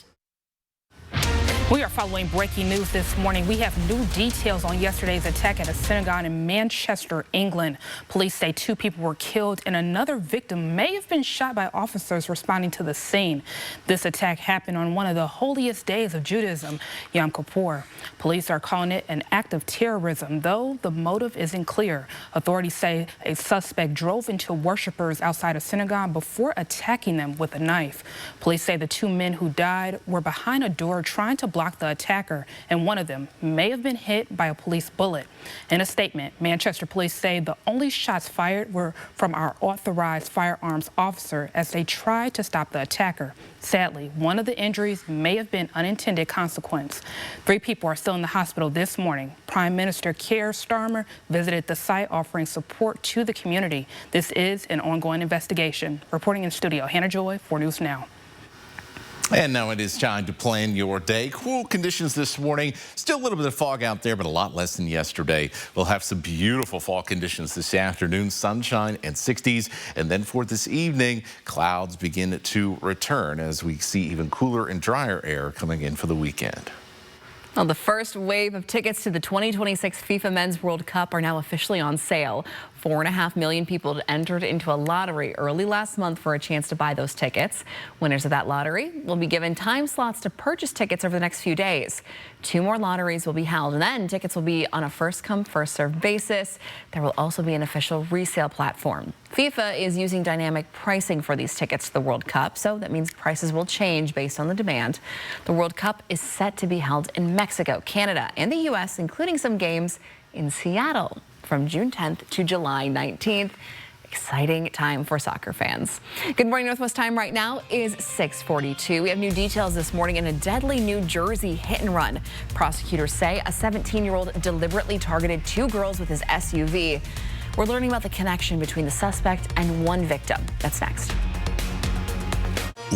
We are following breaking news this morning. We have new details on yesterday's attack at a synagogue in Manchester, England. Police say 2 people were killed and another victim may have been shot by officers responding to the scene. This attack happened on one of the holiest days of Judaism, Yom Kippur. Police are calling it an act of terrorism, though the motive isn't clear. Authorities say a suspect drove into worshipers outside a synagogue before attacking them with a knife. Police say the 2 men who died were behind a door trying to block the attacker, and one of them may have been hit by a police bullet. In a statement, Manchester police say the only shots fired were from our authorized firearms officer as they tried to stop the attacker. Sadly, one of the injuries may have been unintended consequence. 3 people are still in the hospital this morning. Prime Minister Keir Starmer visited the site offering support to the community. This is an ongoing investigation. Reporting in studio, Hannah Joy, 4 News Now. And now it is time to plan your day. Cool conditions this morning. Still a little bit of fog out there, but a lot less than yesterday. We'll have some beautiful fall conditions this afternoon, sunshine and 60s. And then for this evening, clouds begin to return as we see even cooler and drier air coming in for the weekend. Well, the first wave of tickets to the 2026 FIFA Men's World Cup are now officially on sale. 4.5 million people entered into a lottery early last month for a chance to buy those tickets. Winners of that lottery will be given time slots to purchase tickets over the next few days. 2 more lotteries will be held, and then tickets will be on a first-come, first-served basis. There will also be an official resale platform. FIFA is using dynamic pricing for these tickets to the World Cup, so that means prices will change based on the demand. The World Cup is set to be held in Mexico, Canada, and the U.S., including some games in Seattle from June 10th to July 19th. Exciting time for soccer fans. Good morning, Northwest time right now is 6:42. We have new details this morning in a deadly New Jersey hit and run. Prosecutors say a 17-year-old deliberately targeted 2 girls with his SUV. We're learning about the connection between the suspect and 1 victim. That's next.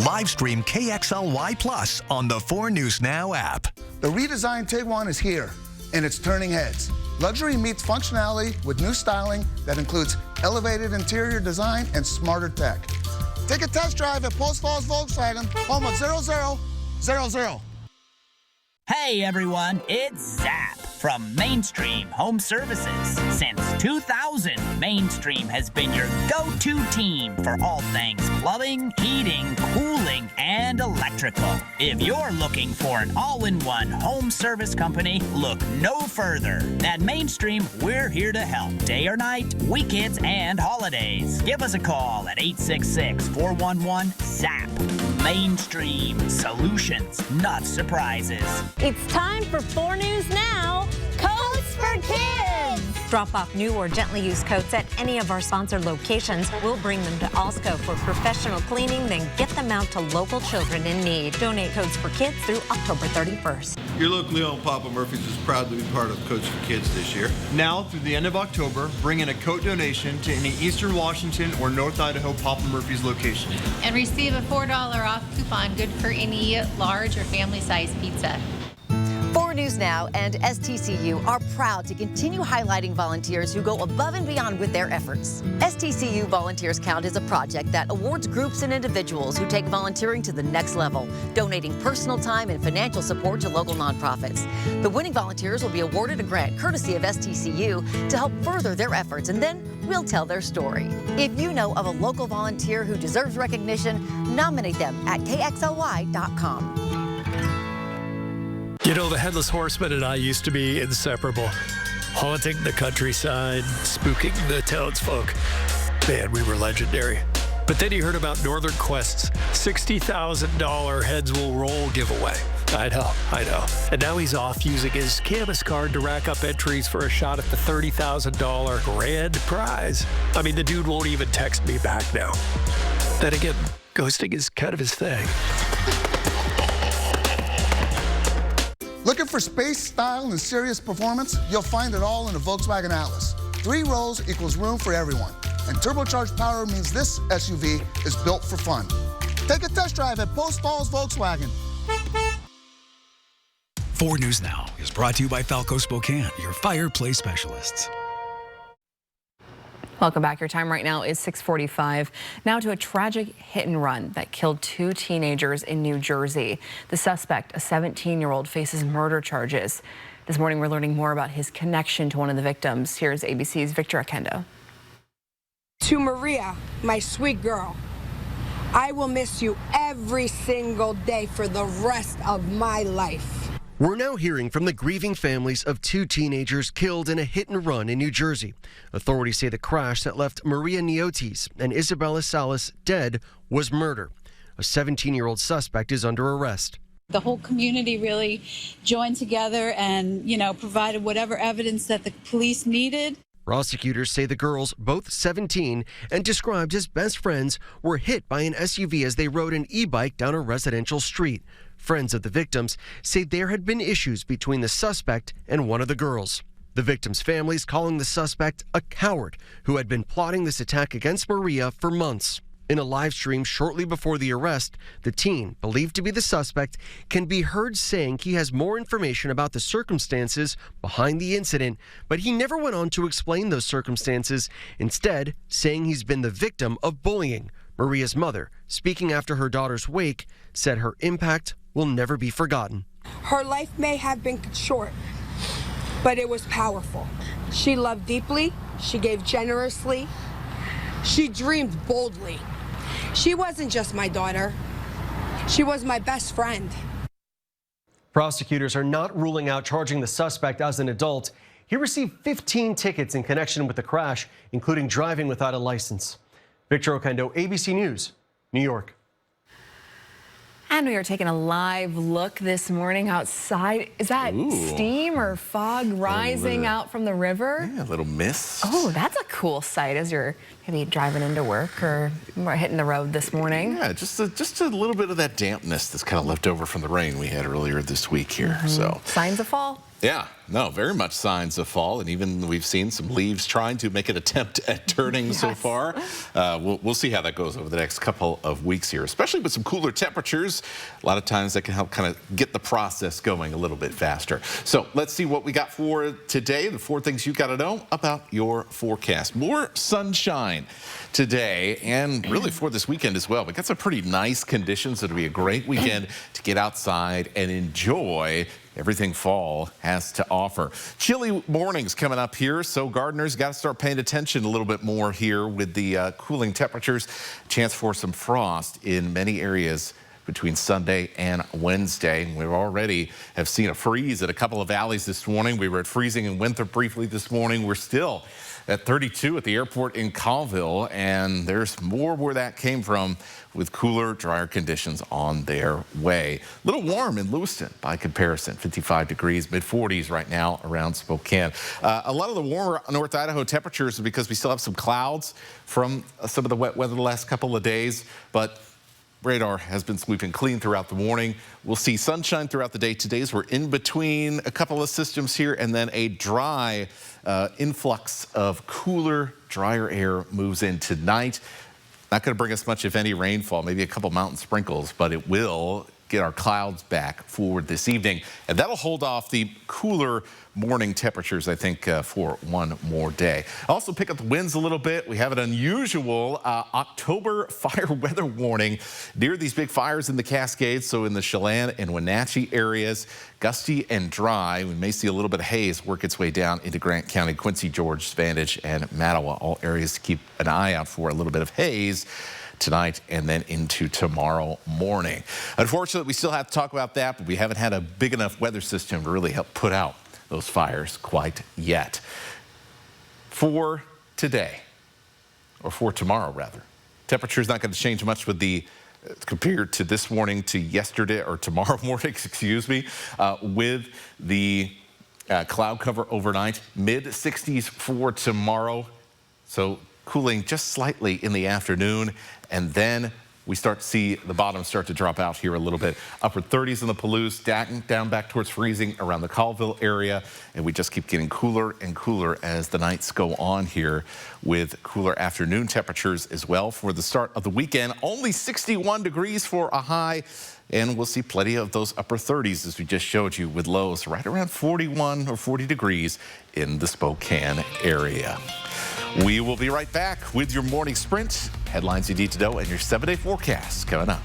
Live stream KXLY Plus on the 4 News Now app. The redesigned Tiguan is here, and it's turning heads. Luxury meets functionality with new styling that includes elevated interior design and smarter tech. Take a test drive at Post Falls Volkswagen, home of 0000. Hey everyone, it's Zap from Mainstream Home Services. Since 2000, Mainstream has been your go-to team for all things plumbing, heating, cooling, and electrical. If you're looking for an all-in-one home service company, look no further. At Mainstream, we're here to help day or night, weekends, and holidays. Give us a call at 866-411-ZAP. Mainstream Solutions, not surprises. It's time for 4 News Now, Codes for Kids. Drop off new or gently used coats at any of our sponsored locations. We'll bring them to Alsco for professional cleaning, then get them out to local children in need. Donate coats for kids through October 31st. Your locally owned Papa Murphy's is proud to be part of Coats for Kids this year. Now through the end of October, bring in a coat donation to any Eastern Washington or North Idaho Papa Murphy's location. And receive a $4 off coupon good for any large or family-sized pizza. 4 News Now and STCU are proud to continue highlighting volunteers who go above and beyond with their efforts. STCU Volunteers Count is a project that awards groups and individuals who take volunteering to the next level, donating personal time and financial support to local nonprofits. The winning volunteers will be awarded a grant courtesy of STCU to help further their efforts, and then we'll tell their story. If you know of a local volunteer who deserves recognition, nominate them at KXLY.com. You know, the Headless Horseman and I used to be inseparable. Haunting the countryside, spooking the townsfolk. Man, we were legendary. But then he heard about Northern Quest's $60,000 Heads Will Roll giveaway. I know. And now he's off using his Camus card to rack up entries for a shot at the $30,000 grand prize. I mean, the dude won't even text me back now. Then again, ghosting is kind of his thing. Looking for space, style, and serious performance? You'll find it all in the Volkswagen Atlas. 3 rows equals room for everyone. And turbocharged power means this SUV is built for fun. Take a test drive at Post Falls Volkswagen. 4 News Now is brought to you by Falco Spokane, your fireplace specialists. Welcome back. Your time right now is 6:45. Now to a tragic hit and run that killed 2 teenagers in New Jersey. The suspect, a 17-year-old, faces murder charges. This morning, we're learning more about his connection to one of the victims. Here's ABC's Victor Akendo. To Maria, my sweet girl, I will miss you every single day for the rest of my life. We're now hearing from the grieving families of 2 teenagers killed in a hit and run in New Jersey. Authorities say the crash that left Maria Neotes and Isabella Salas dead was murder. A 17-year-old suspect is under arrest. The whole community really joined together and, provided whatever evidence that the police needed. Prosecutors say the girls, both 17 and described as best friends, were hit by an SUV as they rode an e-bike down a residential street. Friends of the victims say there had been issues between the suspect and one of the girls. The victims' families calling the suspect a coward who had been plotting this attack against Maria for months. In a live stream shortly before the arrest, the teen, believed to be the suspect, can be heard saying he has more information about the circumstances behind the incident, but he never went on to explain those circumstances, instead saying he's been the victim of bullying. Maria's mother, speaking after her daughter's wake, said her impact will never be forgotten. Her life may have been short, but it was powerful. She loved deeply, she gave generously, she dreamed boldly. She wasn't just my daughter, she was my best friend. Prosecutors are not ruling out charging the suspect as an adult. He received 15 tickets in connection with the crash, including driving without a license. Victor Okendo, ABC News, New York. And we are taking a live look this morning outside. Is that steam or fog rising out from the river? Yeah, a little mist. Oh, that's a cool sight as you're maybe driving into work or hitting the road this morning. Yeah, just a little bit of that dampness that's kind of left over from the rain we had earlier this week here. So signs of fall. Yeah, no, very much signs of fall, and even we've seen some leaves trying to make an attempt at turning so far. We'll see how that goes over the next couple of weeks here, especially with some cooler temperatures. A lot of times that can help kind of get the process going a little bit faster. So let's see what we got for today, the 4 things you got to know about your forecast. More sunshine today and really for this weekend as well. We got some pretty nice conditions. It'll be a great weekend to get outside and enjoy everything fall has to offer. Chilly mornings coming up here, so gardeners got to start paying attention a little bit more here with the cooling temperatures. Chance for some frost in many areas between Sunday and Wednesday. We already have seen a freeze at a couple of valleys this morning. We were at freezing in Winthrop briefly this morning. We're still at 32 at the airport in Colville, and there's more where that came from with cooler, drier conditions on their way. A little warm in Lewiston by comparison, 55 degrees, mid-40s right now around Spokane. A lot of the warmer North Idaho temperatures are because we still have some clouds from some of the wet weather the last couple of days, but radar has been sweeping clean throughout the morning. We'll see sunshine throughout the day. Today's we're in between a couple of systems here, and then a dry influx of cooler, drier air moves in tonight. Not going to bring us much, if any, rainfall, maybe a couple mountain sprinkles, but it will get our clouds back forward this evening. And that'll hold off the cooler morning temperatures, I think, for one more day. Also pick up the winds a little bit. We have an unusual October fire weather warning near these big fires in the Cascades. So in the Chelan and Wenatchee areas, gusty and dry. We may see a little bit of haze work its way down into Grant County, Quincy, George, Spanish, and Mattawa. All areas to keep an eye out for a little bit of haze tonight and then into tomorrow morning. Unfortunately, we still have to talk about that, but we haven't had a big enough weather system to really help put out those fires quite yet. For today, or for tomorrow rather, temperature's not going to change much with the compared to this morning to yesterday, or tomorrow morning, excuse me, with the cloud cover overnight, mid-60s for tomorrow. So cooling just slightly in the afternoon, and then we start to see the bottom start to drop out here a little bit. Upper 30s in the Palouse, down back towards freezing around the Colville area, and we just keep getting cooler and cooler as the nights go on here, with cooler afternoon temperatures as well for the start of the weekend. Only 61 degrees for a high, and we'll see plenty of those upper 30s as we just showed you, with lows right around 41 or 40 degrees in the Spokane area. We will be right back with your morning sprint, headlines you need to know, and your 7-day forecast coming up.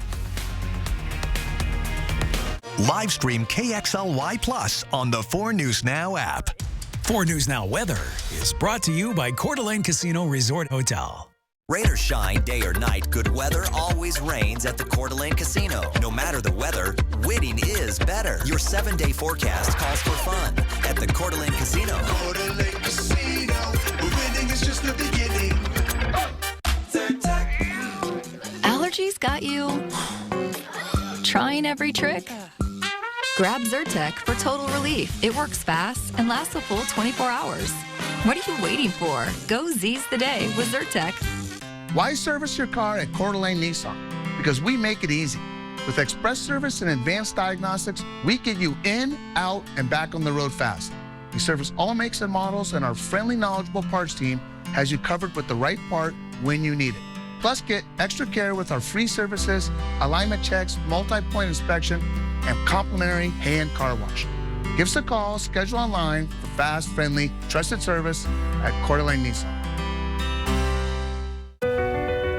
Live stream KXLY Plus on the 4 News Now app. 4 News Now weather is brought to you by Coeur d'Alene Casino Resort Hotel. Rain or shine, day or night, good weather always reigns at the Coeur d'Alene Casino. No matter the weather, winning is better. Your 7-day forecast calls for fun at the Coeur d'Alene Casino. Coeur d'Alene Casino, winning is just the beginning. Allergies got you trying every trick? Grab Zyrtec for total relief. It works fast and lasts a full 24 hours. What are you waiting for? Go Z's the day with Zyrtec. Why service your car at Coeur d'Alene Nissan? Because we make it easy. With express service and advanced diagnostics, we get you in, out, and back on the road fast. We service all makes and models, and our friendly, knowledgeable parts team has you covered with the right part when you need it. Plus, get extra care with our free services, alignment checks, multi-point inspection, and complimentary hand car wash. Give us a call, schedule online for fast, friendly, trusted service at Coeur d'Alene Nissan.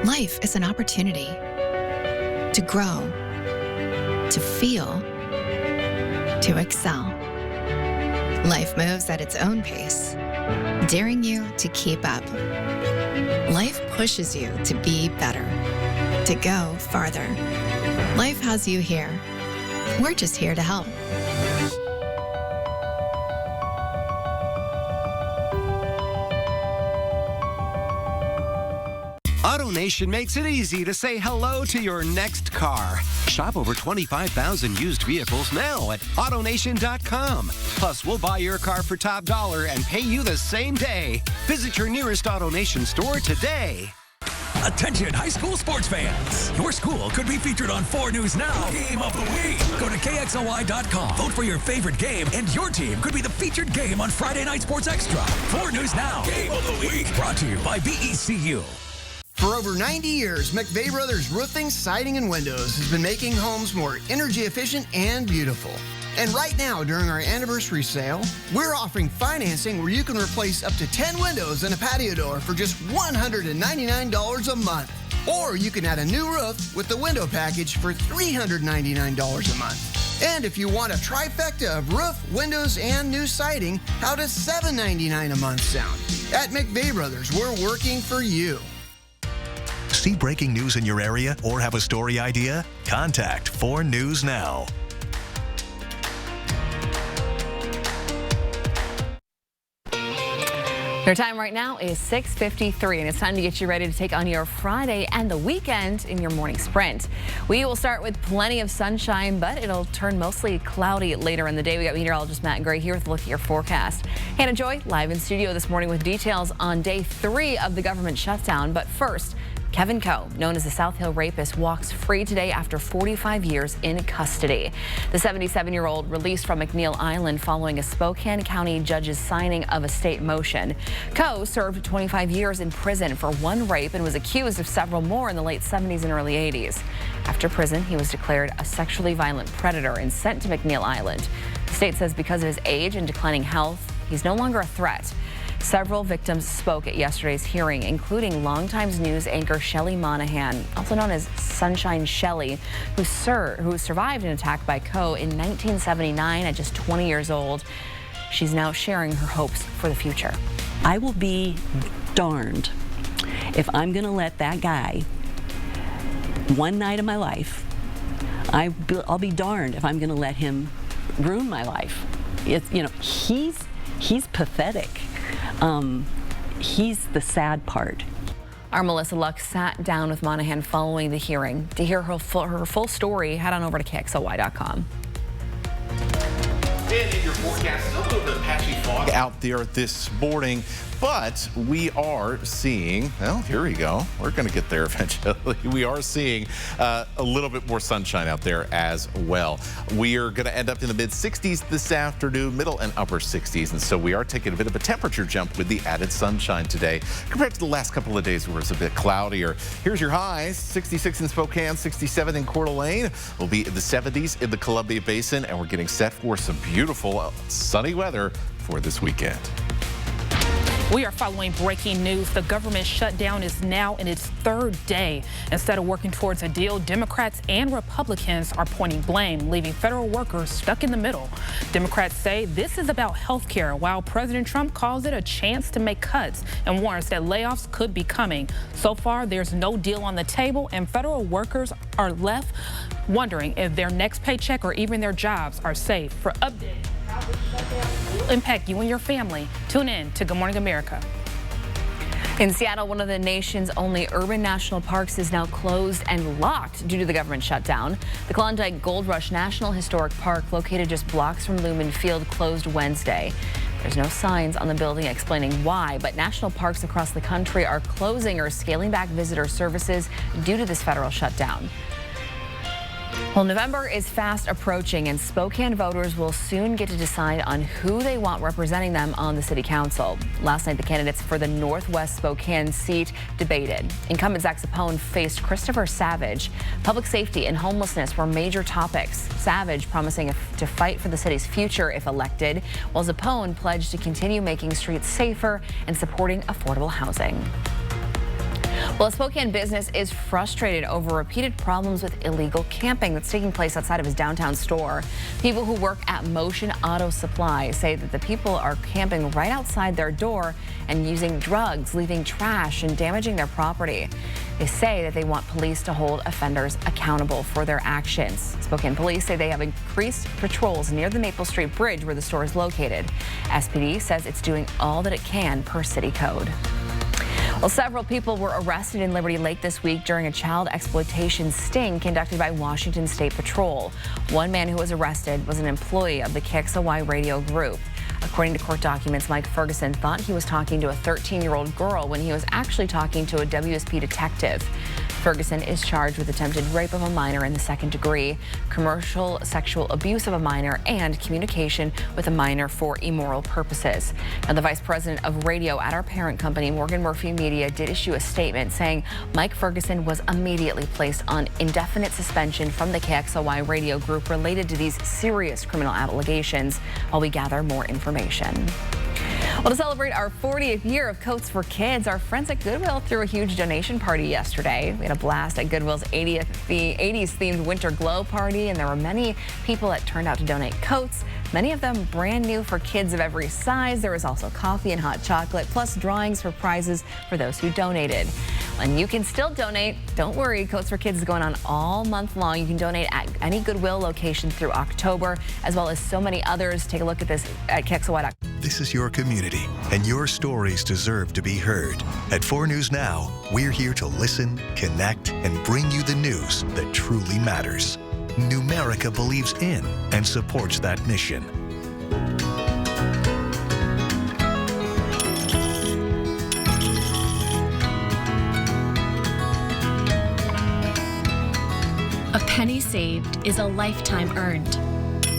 Life is an opportunity to grow, to feel, to excel. Life moves at its own pace, daring you to keep up. Life pushes you to be better, to go farther. Life has you here. We're just here to help. AutoNation makes it easy to say hello to your next car. Shop over 25,000 used vehicles now at AutoNation.com. Plus, we'll buy your car for top dollar and pay you the same day. Visit your nearest AutoNation store today. Attention high school sports fans. Your school could be featured on 4 News Now Game of the Week. Go to KXLY.com. Vote for your favorite game, and your team could be the featured game on Friday Night Sports Extra. 4 News Now Game of the Week. Brought to you by BECU. For over 90 years, McVeigh Brothers Roofing, Siding, and Windows has been making homes more energy efficient and beautiful. And right now, during our anniversary sale, we're offering financing where you can replace up to 10 windows and a patio door for just $199 a month. Or you can add a new roof with the window package for $399 a month. And if you want a trifecta of roof, windows, and new siding, how does $799 a month sound? At McVeigh Brothers, we're working for you. See breaking news in your area or have a story idea? Contact 4 News Now. Our time right now is 6:53, and it's time to get you ready to take on your Friday and the weekend in your morning sprint. We will start with plenty of sunshine, but it'll turn mostly cloudy later in the day. We got meteorologist Matt Gray here with a look at your forecast. Hannah Joy live in studio this morning with details on day 3 of the government shutdown. But first, Kevin Coe, known as the South Hill rapist, walks free today after 45 years in custody. The 77-year-old released from McNeil Island following a Spokane County judge's signing of a state motion. Coe served 25 years in prison for one rape and was accused of several more in the late 70s and early 80s. After prison, he was declared a sexually violent predator and sent to McNeil Island. The state says because of his age and declining health, he's no longer a threat. Several victims spoke at yesterday's hearing, including longtime news anchor Shelly Monahan, also known as Sunshine Shelly, who survived an attack by Coe in 1979 at just 20 years old. She's now sharing her hopes for the future. I will be darned if I'm going to let that guy, one night of my life, I'll be darned if I'm going to let him ruin my life. It's, you know, he's pathetic. He's the sad part. Our Melissa Luck sat down with Monahan following the hearing. To hear her full story, head on over to KXLY.com. And in your forecast, still a little bit of patchy fog out there this morning, but we are seeing, well, here we go. We're going to get there eventually. We are seeing a little bit more sunshine out there as well. We are going to end up in the mid-60s this afternoon, middle and upper 60s, and so we are taking a bit of a temperature jump with the added sunshine today compared to the last couple of days where it's a bit cloudier. Here's your highs: 66 in Spokane, 67 in Coeur d'Alene. We'll be in the 70s in the Columbia Basin, and we're getting set for some beautiful sunny weather for this weekend. We are following breaking news. The government shutdown is now in its 3rd day. Instead of working towards a deal, Democrats and Republicans are pointing blame, leaving federal workers stuck in the middle. Democrats say this is about health care, while President Trump calls it a chance to make cuts and warns that layoffs could be coming. So far, there's no deal on the table, and federal workers are left wondering if their next paycheck or even their jobs are safe. For updates, how this shutdown will impact you and your family, tune in to Good Morning America. In Seattle, one of the nation's only urban national parks is now closed and locked due to the government shutdown. The Klondike Gold Rush National Historic Park, located just blocks from Lumen Field, closed Wednesday. There's no signs on the building explaining why, but national parks across the country are closing or scaling back visitor services due to this federal shutdown. Well, November is fast approaching, and Spokane voters will soon get to decide on who they want representing them on the city council. Last night, the candidates for the Northwest Spokane seat debated. Incumbent Zach Zappone faced Christopher Savage. Public safety and homelessness were major topics. Savage promising to fight for the city's future if elected, while Zappone pledged to continue making streets safer and supporting affordable housing. Well, a Spokane business is frustrated over repeated problems with illegal camping that's taking place outside of his downtown store. People who work at Motion Auto Supply say that the people are camping right outside their door and using drugs, leaving trash, and damaging their property. They say that they want police to hold offenders accountable for their actions. Spokane police say they have increased patrols near the Maple Street Bridge where the store is located. SPD says it's doing all that it can per city code. Well, several people were arrested in Liberty Lake this week during a child exploitation sting conducted by Washington State Patrol. One man who was arrested was an employee of the KXLY radio group. According to court documents, Mike Ferguson thought he was talking to a 13-year-old girl when he was actually talking to a WSP detective. Ferguson is charged with attempted rape of a minor in the 2nd degree, commercial sexual abuse of a minor, and communication with a minor for immoral purposes. Now, the vice president of radio at our parent company, Morgan Murphy Media, did issue a statement saying Mike Ferguson was immediately placed on indefinite suspension from the KXLY radio group related to these serious criminal allegations while we gather more information. Well, to celebrate our 40th year of Coats for Kids, our friends at Goodwill threw a huge donation party yesterday. We had a blast at Goodwill's 80s themed Winter Glow Party, and there were many people that turned out to donate coats, many of them brand new for kids of every size. There was also coffee and hot chocolate, plus drawings for prizes for those who donated. And you can still donate. Don't worry, Coats for Kids is going on all month long. You can donate at any Goodwill location through October, as well as so many others. Take a look at this at KXLY.com. This is your community. and your stories deserve to be heard. At 4 News Now, we're here to listen, connect, and bring you the news that truly matters. Numerica believes in and supports that mission. A penny saved is a lifetime earned.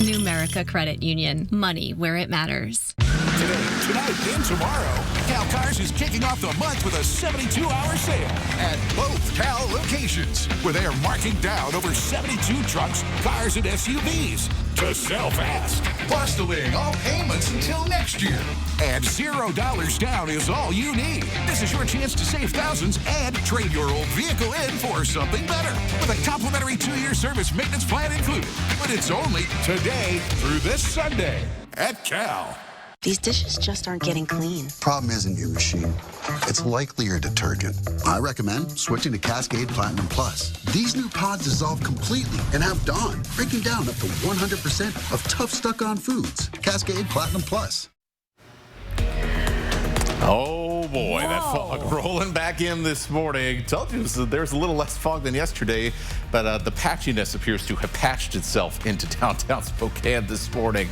Numerica Credit Union. Money where it matters. Today, tonight, and tomorrow, Cal Cars is kicking off the month with a 72-hour sale at both Cal locations, where they are marking down over 72 trucks, cars, and SUVs to sell fast. Plus delaying all payments until next year. And $0 down is all you need. This is your chance to save thousands and trade your old vehicle in for something better with a complimentary 2-year service maintenance plan included. But it's only today through this Sunday at Cal. These dishes just aren't getting clean. Problem isn't your machine. It's likely your detergent. I recommend switching to Cascade Platinum Plus. These new pods dissolve completely and have Dawn, breaking down up to 100% of tough stuck-on foods. Cascade Platinum Plus. Oh boy, that fog rolling back in this morning. Told you there's a little less fog than yesterday, but the patchiness appears to have patched itself into downtown Spokane this morning.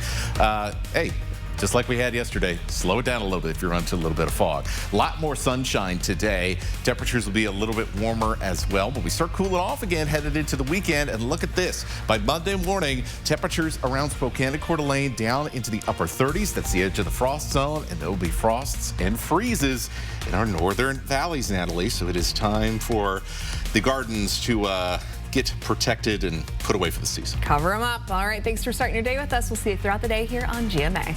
Hey, just like we had yesterday, slow it down a little bit if you're into a little bit of fog. A lot more sunshine today. Temperatures will be a little bit warmer as well, but we start cooling off again headed into the weekend. And look at this. By Monday morning, temperatures around Spokane and Coeur d'Alene down into the upper 30s. That's the edge of the frost zone, and there will be frosts and freezes in our northern valleys, Natalie. So it is time for the gardens to get protected and put away for the season. Cover them up. All right, thanks for starting your day with us. We'll see you throughout the day here on GMA.